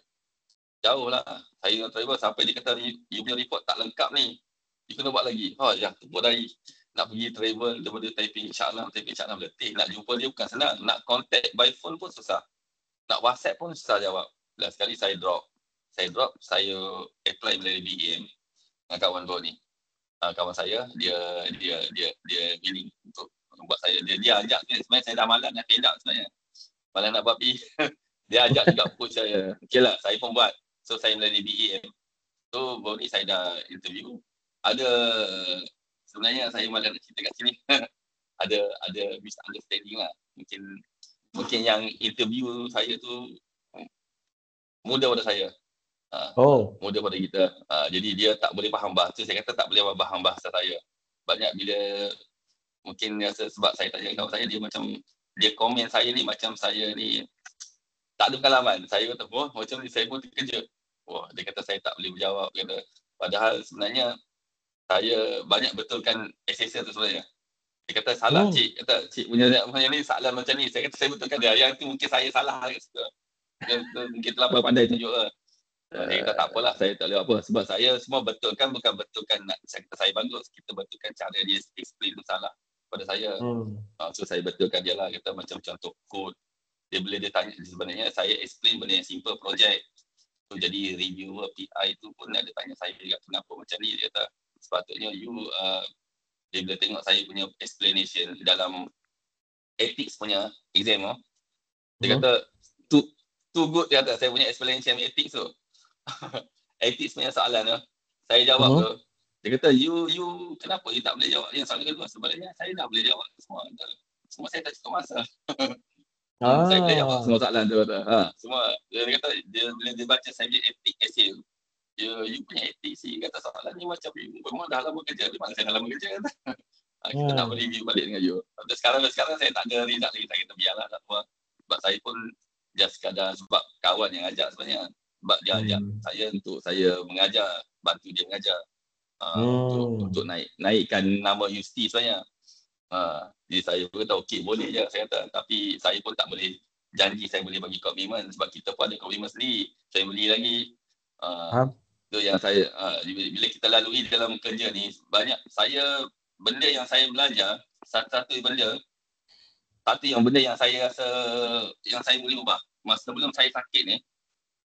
Jauh lah. Saya travel sampai dia kata you punya report tak lengkap ni. You kena buat lagi. Tepuk dari nak pergi travel daripada Taiping Shah Alam, letih. Nak jumpa dia bukan senang. Nak contact by phone pun susah. Nak WhatsApp pun susah jawab. Dan sekali saya drop, saya apply melalui BEM dengan kawan baru ni. Kawan saya, dia willing untuk buat saya. Dia ajak sebenarnya saya dah malas nak pelak sebenarnya. Malas nak buat PE. Dia ajak juga push saya. Okeylah, saya pun buat. So saya melalui BEM. So baru ni saya dah interview. Sebenarnya saya malas nak cerita kat sini. ada misunderstanding lah. Mungkin yang interview saya tu muda pada saya. Muda pada kita. Jadi dia tak boleh faham bahasa. Saya kata tak boleh faham bahasa saya. Banyak bila mungkin rasa sebab saya tanya kawan saya, dia komen saya ni macam saya ni tak ada pengalaman. Saya kata, macam ni saya pun terkejut. Dia kata saya tak boleh berjawab. Padahal sebenarnya saya banyak betulkan SSL tu sebenarnya. Dia kata salah cik. Kata cik punya ni salah macam ni. Saya kata saya betulkan dia. Yang tu mungkin saya salah. Mungkin terlalu pandai tunjuk lah. Saya kata tak apalah, saya tak boleh apa. Sebab saya semua betulkan, bukan betulkan nak kata saya bagus. Kita betulkan cara dia explain salah pada saya. So saya betulkan dia lah. Kata macam contoh code. Bila dia tanya, sebenarnya saya explain benda yang simple project. So jadi reviewer PI tu pun ada tanya saya juga kenapa macam ni. Dia kata sepatutnya dia bila tengok saya punya explanation dalam ethics punya exam. Dia kata too good, dia kata saya punya explanation ethics tu. Ethics punya soalan tu saya jawab tu. Dia kata you kenapa you tak boleh jawab yang soalan kedua? Sebenarnya saya dah boleh jawab semua saya tak cukup masa. Saya boleh jawab semua soalan tu. Semua dia kata bila dia baca saya punya ethics essay you punya ethics sih kata soalan ni macam you memang dah lama kerja. Di mana saya dah lama kerja kata. Kita nak review balik dengan you. Sekarang saya tak ada result lagi. Saya kata biarlah tak apa. Sebab saya pun just sekadar sebab kawan yang ajak sebenarnya. Sebab dia ajak saya untuk saya mengajar, bantu dia mengajar. Untuk naikkan nama UST sebenarnya. Jadi saya pun kata okey boleh je saya kata, tapi saya pun tak boleh janji saya boleh bagi komitmen sebab kita pun ada komitmen sendiri, saya beli lagi. Faham? Itu yang saya bila kita lalui dalam kerja ni, banyak benda yang saya belajar, satu benda yang saya rasa yang saya boleh ubah. Masa sebelum saya sakit ni,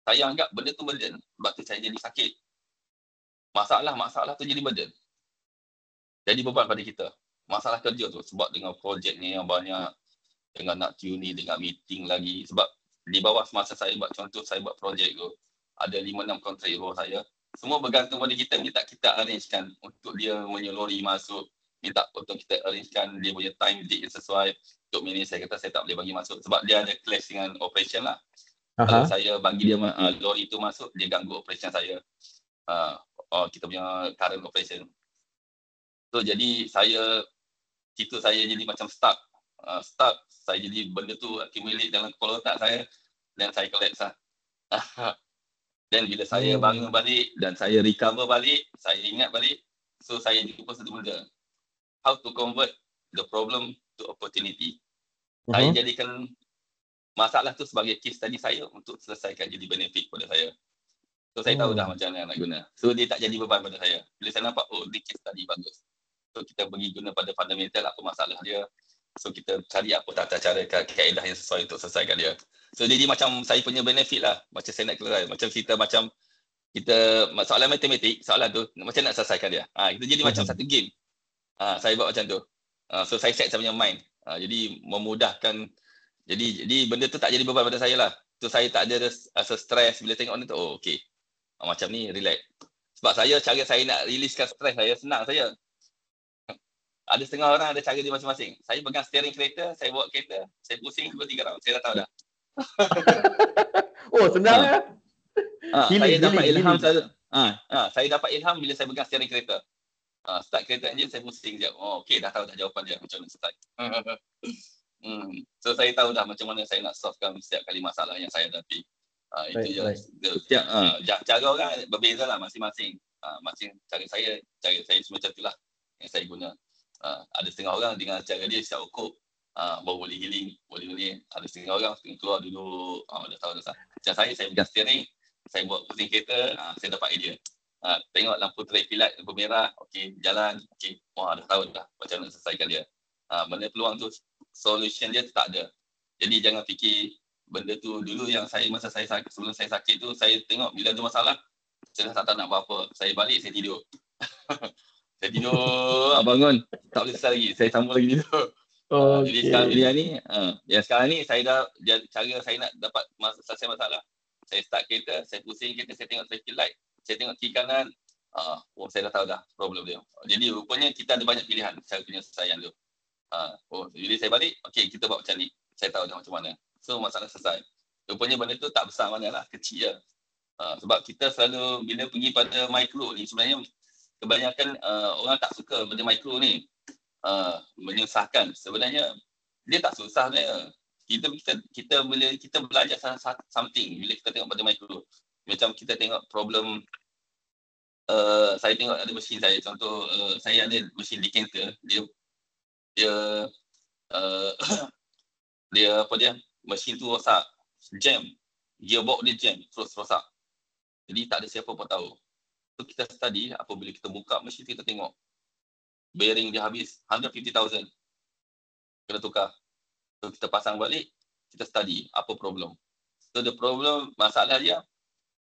saya anggap benda tu burden, sebab tu saya jadi sakit. Masalah tu jadi burden. Jadi beban pada kita. Masalah kerja tu sebab dengan projek ni yang banyak, dengan nak tune dengan meeting lagi, sebab di bawah semasa saya buat, contoh saya buat projek tu ada 5-6 kontrak di bawah saya, semua bergantung pada kita, minta kita arrangekan untuk dia punya lori masuk, minta untuk kita arrangekan dia punya time date yang sesuai. Untuk minit saya kata saya tak boleh bagi masuk sebab dia ada clash dengan operation lah. Kalau saya bagi dia lori tu masuk, dia ganggu operation saya, kita punya current operation. So jadi situ saya jadi macam stuck, saya jadi benda tu accumulate dalam kepala otak saya dan saya collapse lah. Dan bila saya bangun balik dan saya recover balik, saya ingat balik, so saya jumpa satu benda, how to convert the problem to opportunity. Saya jadikan masalah tu sebagai case study saya untuk selesaikan jadi benefit pada saya. So saya tahu dah macam mana nak guna. So dia tak jadi beban pada saya. Bila saya nampak, dia case study bagus, so kita pergi guna pada fundamental apa masalah dia. So kita cari apa tata cara kaedah yang sesuai untuk selesaikan dia. So jadi macam saya punya benefit lah. Macam saya nak keluar, macam cerita macam kita soalan matematik, soalan tu macam nak selesaikan dia. Kita jadi macam satu game. Saya buat macam tu. So saya set saya punya mind. Jadi memudahkan. Jadi benda tu tak jadi beban pada saya lah. So saya tak ada rasa stres bila tengok benda tu. Okey. Macam ni relax. Sebab cara saya nak releasekan stres saya senang saya. Ada setengah orang ada cara dia masing-masing. Saya pegang steering kereta, saya bawa kereta, saya pusing 2-3 round. Saya dah tahu dah. Senang lah. Saya dapat ilham saya dapat ilham bila saya pegang steering kereta. Start kereta enjin, saya pusing je. Okey, dah tahu dah jawapan dia macam mana start. So saya tahu dah macam mana saya nak solvekan setiap kali masalah yang saya hadapi. Itu je. Cara orang berbeza lah masing-masing. Cara saya semacam itulah yang saya guna. Ada setengah orang dengan cara dia siap ukur, baru boleh healing, boleh. Ada setengah orang keluar dulu, dah tahu dah. Macam saya pegang steering, saya buat pusing kereta, saya dapat idea. Tengok lampu traffic light, lampu merah, okey, jalan, okey. Dah tahu dah macam mana selesaikan dia. Benda peluang tu, solution dia tak ada. Jadi jangan fikir benda tu dulu yang masa saya sakit, sebelum saya sakit tu, saya tengok bila ada masalah, saya dah tak nak apa-apa. Saya balik, saya tidur. Saya tidur, bangun, tak boleh selesai lagi. Saya sambung lagi tidur. Jadi sekarang ni saya cara saya nak dapat selesai masalah. Saya start kereta, saya pusing kereta, saya tengok traffic light, saya tengok kiri kanan, saya dah tahu dah problem dia. Jadi rupanya kita ada banyak pilihan cara penyelesaian tu. Jadi saya balik, okey kita buat macam ni. Saya tahu dah macam mana. So masalah selesai. Rupanya benda tu tak besar mana lah, kecil je. Sebab kita selalu bila pergi pada mikro ni, sebenarnya kebanyakan orang tak suka benda mikro ni. Menyusahkan. Sebenarnya dia tak susah sebenarnya. Kita bila kita belajar something, bila kita tengok pada mikro, macam kita tengok problem, saya tengok ada mesin saya, contoh saya ada mesin decanter, dia mesin tu rosak, jam, gearbox dia jam, terus rosak. Jadi tak ada siapa pun tahu. So kita study, apabila kita buka mesin kita tengok bearing dia habis 150,000 kena tukar. So kita pasang balik, kita study apa problem. So the problem, masalah dia,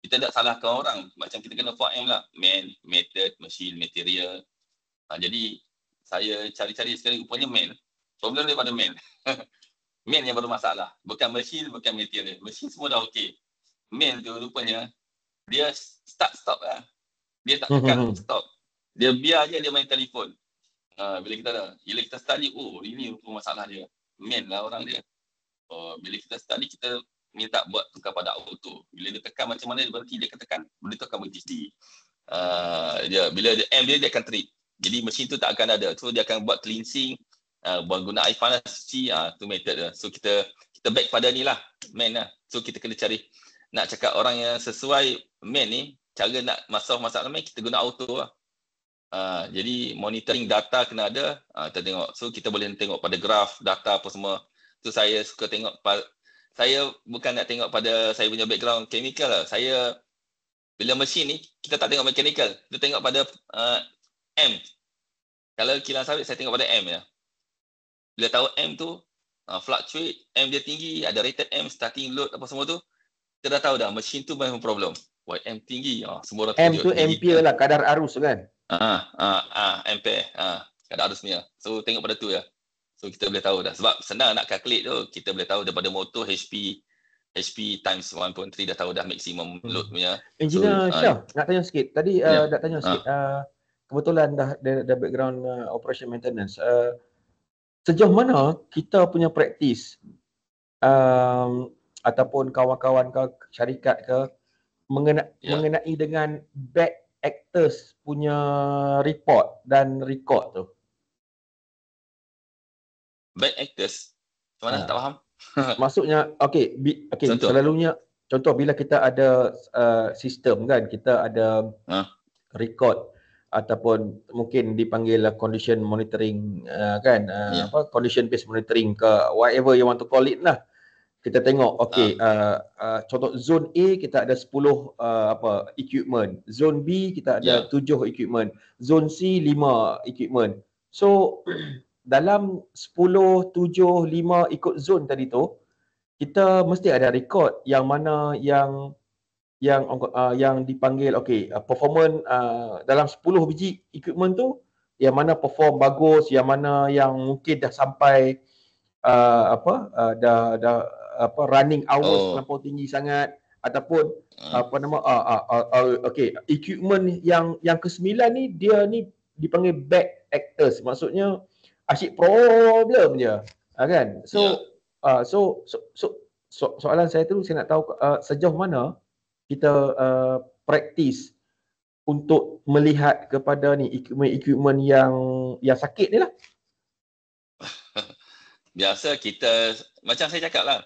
kita tak salahkan orang. Macam kita kena 4M lah, man, method, machine, material. Jadi saya cari-cari sekali, rupanya man. Problem dia pada man. Man yang baru masalah. Bukan machine, bukan material. Machine semua dah okey. Man tu rupanya dia stop lah. Dia tak tekan stop. Dia biar je dia main telefon. Bila kita study, ini masalah dia. Man lah orang dia. Bila kita study, kita minta buat tukar pada auto. Bila dia tekan macam mana dia berhenti, dia akan tekan. Benda tu akan berhenti sendiri. Bila dia M dia akan trip. Jadi mesin tu tak akan ada. So dia akan buat cleansing, buat guna air panas, cuci, tu method dia. So kita back pada ni lah, man lah. So kita kena cari, nak cakap orang yang sesuai man ni, cara nak masalah man, kita guna auto lah. Jadi monitoring data kena ada, kita tengok. So kita boleh tengok pada graf, data apa semua. Tu saya suka tengok. Saya bukan nak tengok pada saya punya background chemical lah. Saya bila mesin ni kita tak tengok mechanical, kita tengok pada M. Kalau kilang sawit saya tengok pada M ya. Bila tahu M tu fluctuate, M dia tinggi, ada rated M, starting load apa semua tu, kita dah tahu dah mesin tu memang problem. Why M tinggi? Semua orang M tu ampere lah, kadar arus kan? Ampere. Kadar arus punya. So tengok pada tu ya. So kita boleh tahu dah. Sebab senang nak calculate tu, kita boleh tahu daripada motor HP times 1.3 dah tahu dah maksimum load punya. Engineer Syah, nak tanya sikit. Tadi nak tanya sikit. Kebetulan dah background operation maintenance. Sejauh mana kita punya praktis ataupun kawan-kawan ke syarikat ke mengenai dengan bad actors punya report dan record tu? Bad actors? Macam mana? Tak faham. Maksudnya, selalunya contoh bila kita ada sistem kan, kita ada record ataupun mungkin dipanggil condition monitoring kan, condition based monitoring ke whatever you want to call it lah. Kita tengok contoh zone A kita ada 10 equipment, zone B kita ada 7 equipment, zone C 5 equipment. So dalam 10, 7, 5 ikut zone tadi tu, kita mesti ada record yang mana yang dipanggil performance dalam 10 biji equipment tu, yang mana perform bagus, yang mana yang mungkin dah sampai running hours terlampau tinggi sangat, ataupun equipment yang ke-9 ni dia ni dipanggil bad actors, maksudnya asyik problem je kan. Soalan saya tu, saya nak tahu sejauh mana kita praktis untuk melihat kepada ni equipment yang sakit ni lah. Biasa kita, macam saya cakap lah,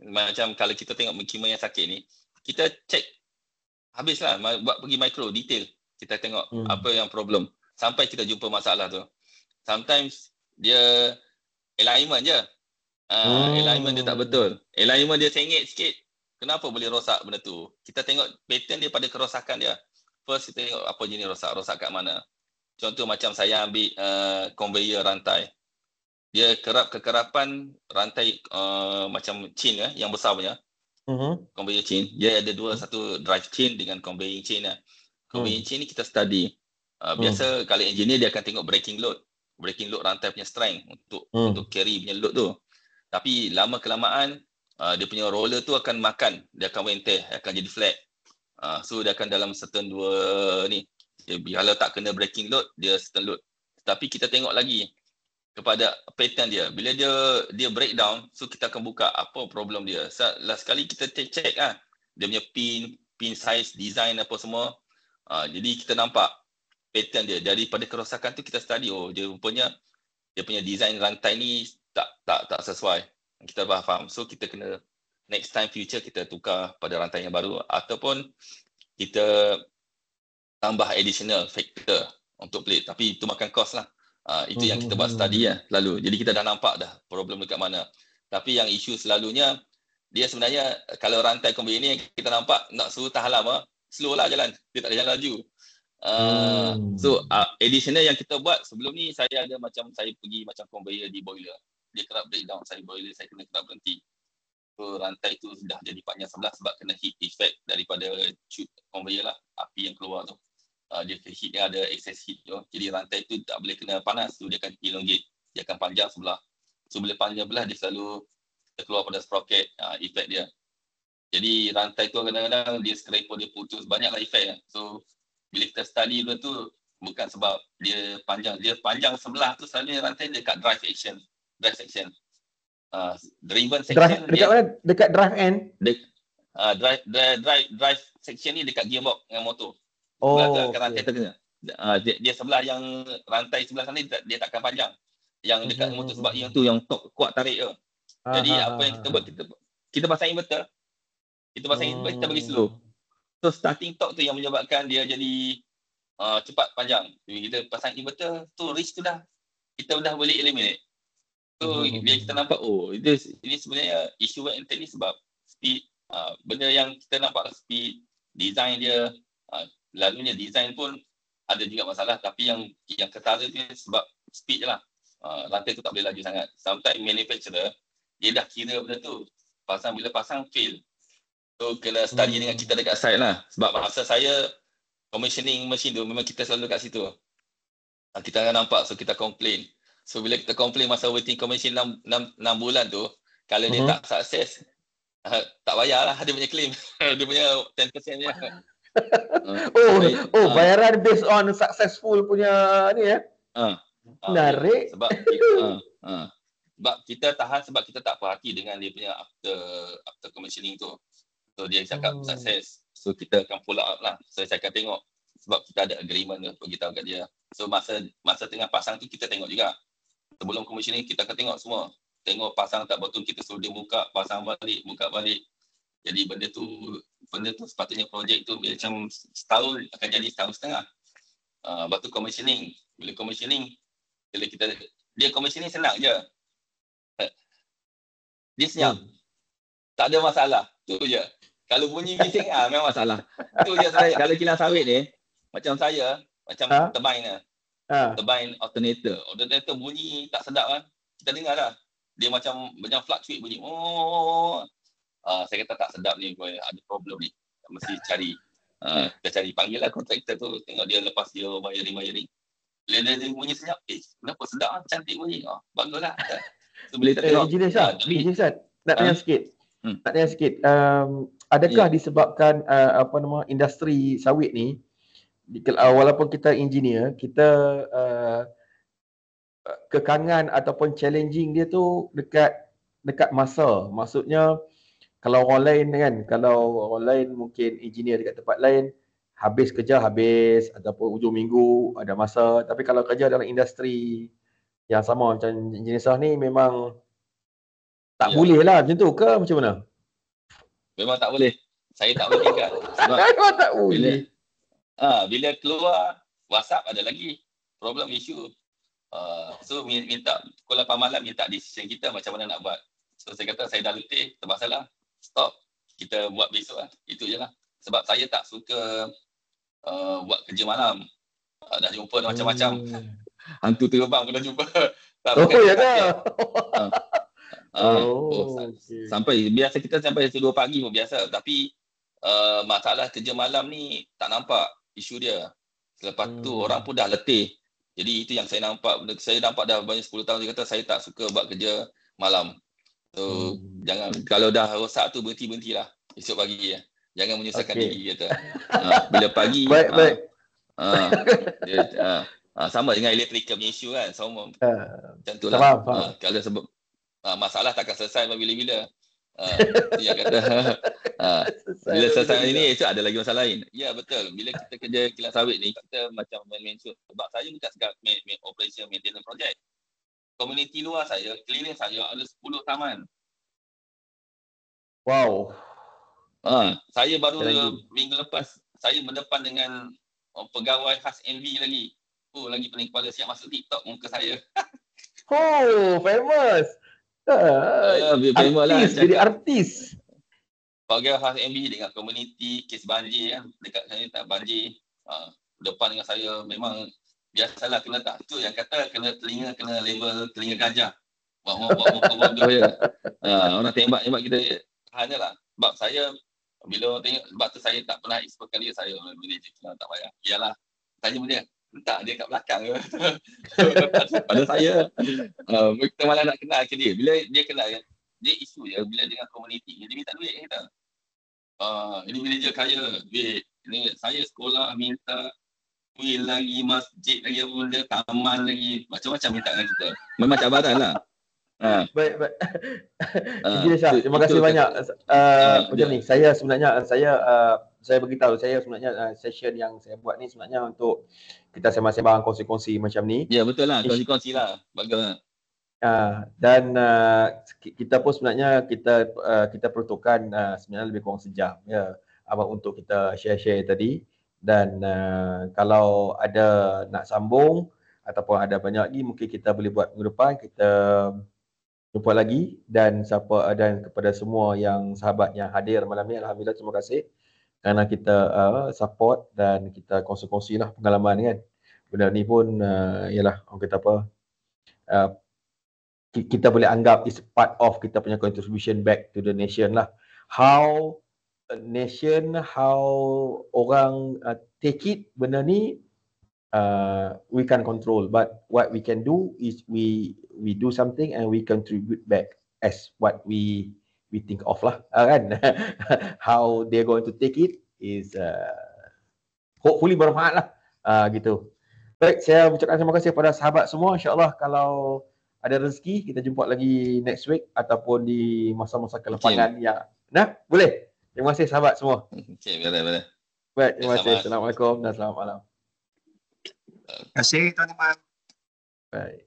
macam kalau kita tengok equipment yang sakit ni, kita check habislah, buat pergi micro detail, kita tengok apa yang problem sampai kita jumpa masalah tu. Sometimes dia alignment je, alignment dia tak betul, alignment dia sengit sikit, kenapa boleh rosak benda tu. Kita tengok pattern dia pada kerosakan dia. First kita tengok apa jenis rosak kat mana. Contoh macam saya ambil conveyor rantai, dia kekerapan rantai macam chain yang besar punya. Conveyor chain, dia ada dua, satu drive chain dengan conveying chain. Conveying chain ni kita study. Biasa kalau engineer dia akan tengok breaking load rantai punya strength untuk carry punya load tu. Tapi lama kelamaan dia punya roller tu akan makan, dia akan wear and tear, akan jadi flat. So dia akan dalam certain dua ni. Kalau tak kena breaking load, dia certain load. Tapi kita tengok lagi kepada pattern dia. Bila dia breakdown, so kita akan buka apa problem dia. Last kali kita check dia punya pin size, design apa semua. Jadi kita nampak pattern dia. Daripada kerosakan tu kita study, dia rupanya dia punya design rantai ni tak sesuai. Kita faham. So kita kena next time future kita tukar pada rantai yang baru, ataupun kita tambah additional factor untuk plate. Tapi itu makan cost lah. Itu yang kita buat study lalu. Jadi kita dah nampak dah problem dekat mana. Tapi yang isu selalunya, dia sebenarnya kalau rantai conveyor ni kita nampak nak suruh tahan lama, slow lah jalan. Dia tak jalan laju. So additional yang kita buat sebelum ni, saya ada macam saya pergi macam conveyor di boiler. Dia kerap breakdown, saya boiler saya kena berhenti. So rantai tu dah jadi panjang sebelah sebab kena heat effect daripada tube conveyor lah, api yang keluar tu. Dia heat dia ada excess heat tu. Jadi rantai tu tak boleh kena panas tu, dia akan elongate, dia akan panjang sebelah. So bila panjang belah dia selalu keluar pada sprocket, effect dia. Jadi rantai tu kadang-kadang dia scraper, dia putus, banyaklah effect dia. So bila kita study benda tu, bukan sebab dia panjang sebelah tu, selalunya rantai dekat drive section. Driven section dekat mana? Dekat drive end? Drive section ni dekat gearbox dengan motor. Rantai tu kena. Dia sebelah yang rantai sebelah sana dia takkan panjang. Yang dekat motor sebab yang tu yang kuat tarik tu. Jadi apa yang kita buat, kita pasang inverter. Kita bagi slow. So starting torque tu yang menyebabkan dia jadi cepat panjang. Bila kita pasang inverter tu risk tu kita dah boleh eliminate. So bila kita nampak ini sebenarnya isu NTL ni sebab speed, benda yang kita nampak speed, design dia, lalunya design pun ada juga masalah, tapi yang ketara dia sebab speed je lah. Rantai tu tak boleh laju sangat. Sometimes manufacturer dia dah kira benda tu. Bila pasang fail. So kena study dengan kita dekat site lah. Sebab masa saya commissioning mesin tu memang kita selalu kat situ. Kita akan nampak, so kita complain. So bila kita complain masa waiting commission 6 bulan tu, kalau dia tak sukses, tak payahlah dia punya claim. Dia punya 10% je. Bayaran based on successful punya ni ya. Menarik. Sebab kita tahan sebab kita tak perhati dengan dia punya after commissioning tu. So dia cakap sukses. So kita akan follow up lah. So saya akan tengok sebab kita ada agreement tu beritahu kat dia. So masa tengah pasang tu kita tengok juga. Sebelum commissioning kita akan tengok semua. Tengok pasang tak betul, kita suruh dia buka balik. Jadi benda tu sepatutnya projek tu macam setahun akan jadi setahun setengah. Lepas tu commissioning. Bila commissioning, dia commissioning senang je. Dia senyap. Tak ada masalah. Tu je. Kalau bunyi bising, memang masalah. Tu je saya. Kalau kilang sawit ni, macam saya, macam turbine turbine alternator. Alternator bunyi tak sedap kan. Kita dengar dah. Dia macam fluctuate bunyi. Saya kata tak sedap ni, ada problem ni. Mesti cari. Kita cari, panggil lah kontraktor tu. Tengok dia lepas dia wiring. Bila dia bunyi senyap, kenapa sedap kan? Cantik bunyi. Baguslah. So, boleh tak tengok. Engineer Syed, nak tanya sikit. Adakah disebabkan industri sawit ni, walaupun kita engineer, kita kekangan ataupun challenging dia tu dekat masa. Maksudnya kalau orang lain mungkin engineer dekat tempat lain habis kerja ataupun hujung minggu ada masa, tapi kalau kerja dalam industri yang sama macam engineer Shah ni memang tak boleh lah macam tu ke macam mana? Memang tak boleh. Saya tak boleh tinggal. Memang tak boleh. Bila keluar WhatsApp ada lagi problem issue. So minta pukul 8 malam minta decision kita macam mana nak buat. So saya kata saya dah letih, terpaksa lah stop. Kita buat besok lah. Itu je lah. Sebab saya tak suka buat kerja malam. Dah jumpa macam-macam. Hantu terbang pun dah jumpa. Ya ke? Sampai biasa kita sampai 2 pagi pun biasa, tapi masalah kerja malam ni tak nampak isu dia. Selepas tu orang pun dah letih. Jadi itu yang saya nampak. Saya nampak dah banyak 10 tahun dia kata saya tak suka buat kerja malam. So jangan, kalau dah rosak tu berhenti-berhentilah esok pagi ya. Jangan menyusahkan diri kata. Bila pagi baik. Sama dengan electrical punya isu kan. Sama macam tu lah. Kalau sebab masalah takkan selesai bila-bila. Dia kata bila selesai ini esok ada lagi masalah lain. Ya betul. Bila kita kerja kilang sawit ni kita macam main sebab saya bukan sekadar main operation maintenance project. Komuniti luar saya, keliling saya ada 10 taman. Wow. Saya baru minggu lepas saya berdepan dengan pegawai khas MV lagi. Lagi pening kepala siap masuk TikTok muka saya. Famous. Artis, jadi artis. Pegawai khas MV dengan komuniti kes banjir kan. Dekat saya tak banjir. Depan dengan saya memang biasalah kena tak. Tu yang kata kena level telinga gajah. Buat muka bodoh je. Orang tembak kita tahan je lah. Sebab saya bila orang tengok, sebab tu saya tak pernah expose kali saya manager tak payah. Iyalah. Tanya dia. Entah dia kat belakang ke. Pada saya kita malah nak kenal ke dia. Bila dia kenal dia isu je bila dengan komuniti. Dia minta duit kita. Ini manager kaya duit. Ini saya sekolah minta kuil lagi, masjid lagi, apa benda, taman lagi, macam-macam minta dengan kita. Memang cabaran lah. Baik. Engineer Shah, terima kasih banyak. Macam ni, saya sebenarnya saya beritahu saya sebenarnya session yang saya buat ni sebenarnya untuk kita sembang-sembang kongsi-kongsi macam ni. Ya betul lah, kongsi-kongsi lah. Bagus. Dan kita pun sebenarnya kita peruntukkan sebenarnya lebih kurang sejam ya abang untuk kita share tadi. Dan kalau ada nak sambung ataupun ada banyak lagi, mungkin kita boleh buat minggu depan, kita jumpa lagi. Dan kepada semua yang sahabat yang hadir malam ni, alhamdulillah, terima kasih kerana kita support dan kita kongsi-kongsi lah pengalaman kan. Benda ni pun ialah orang kata apa, kita boleh anggap is part of kita punya contribution back to the nation lah. How a nation, how orang take it, benda ni we can control, but what we can do is we do something and we contribute back as what we think of lah, kan. How they're going to take it is hopefully bermanfaat lah, gitu. Baik, saya ucapkan terima kasih kepada sahabat semua. InsyaAllah kalau ada rezeki kita jumpa lagi next week ataupun di masa-masa kelepangan yang boleh. Terima kasih sahabat semua. Okey, boleh. Baik, terima kasih. Assalamualaikum dan selamat malam. Terima kasih tuan-tuan. Baik.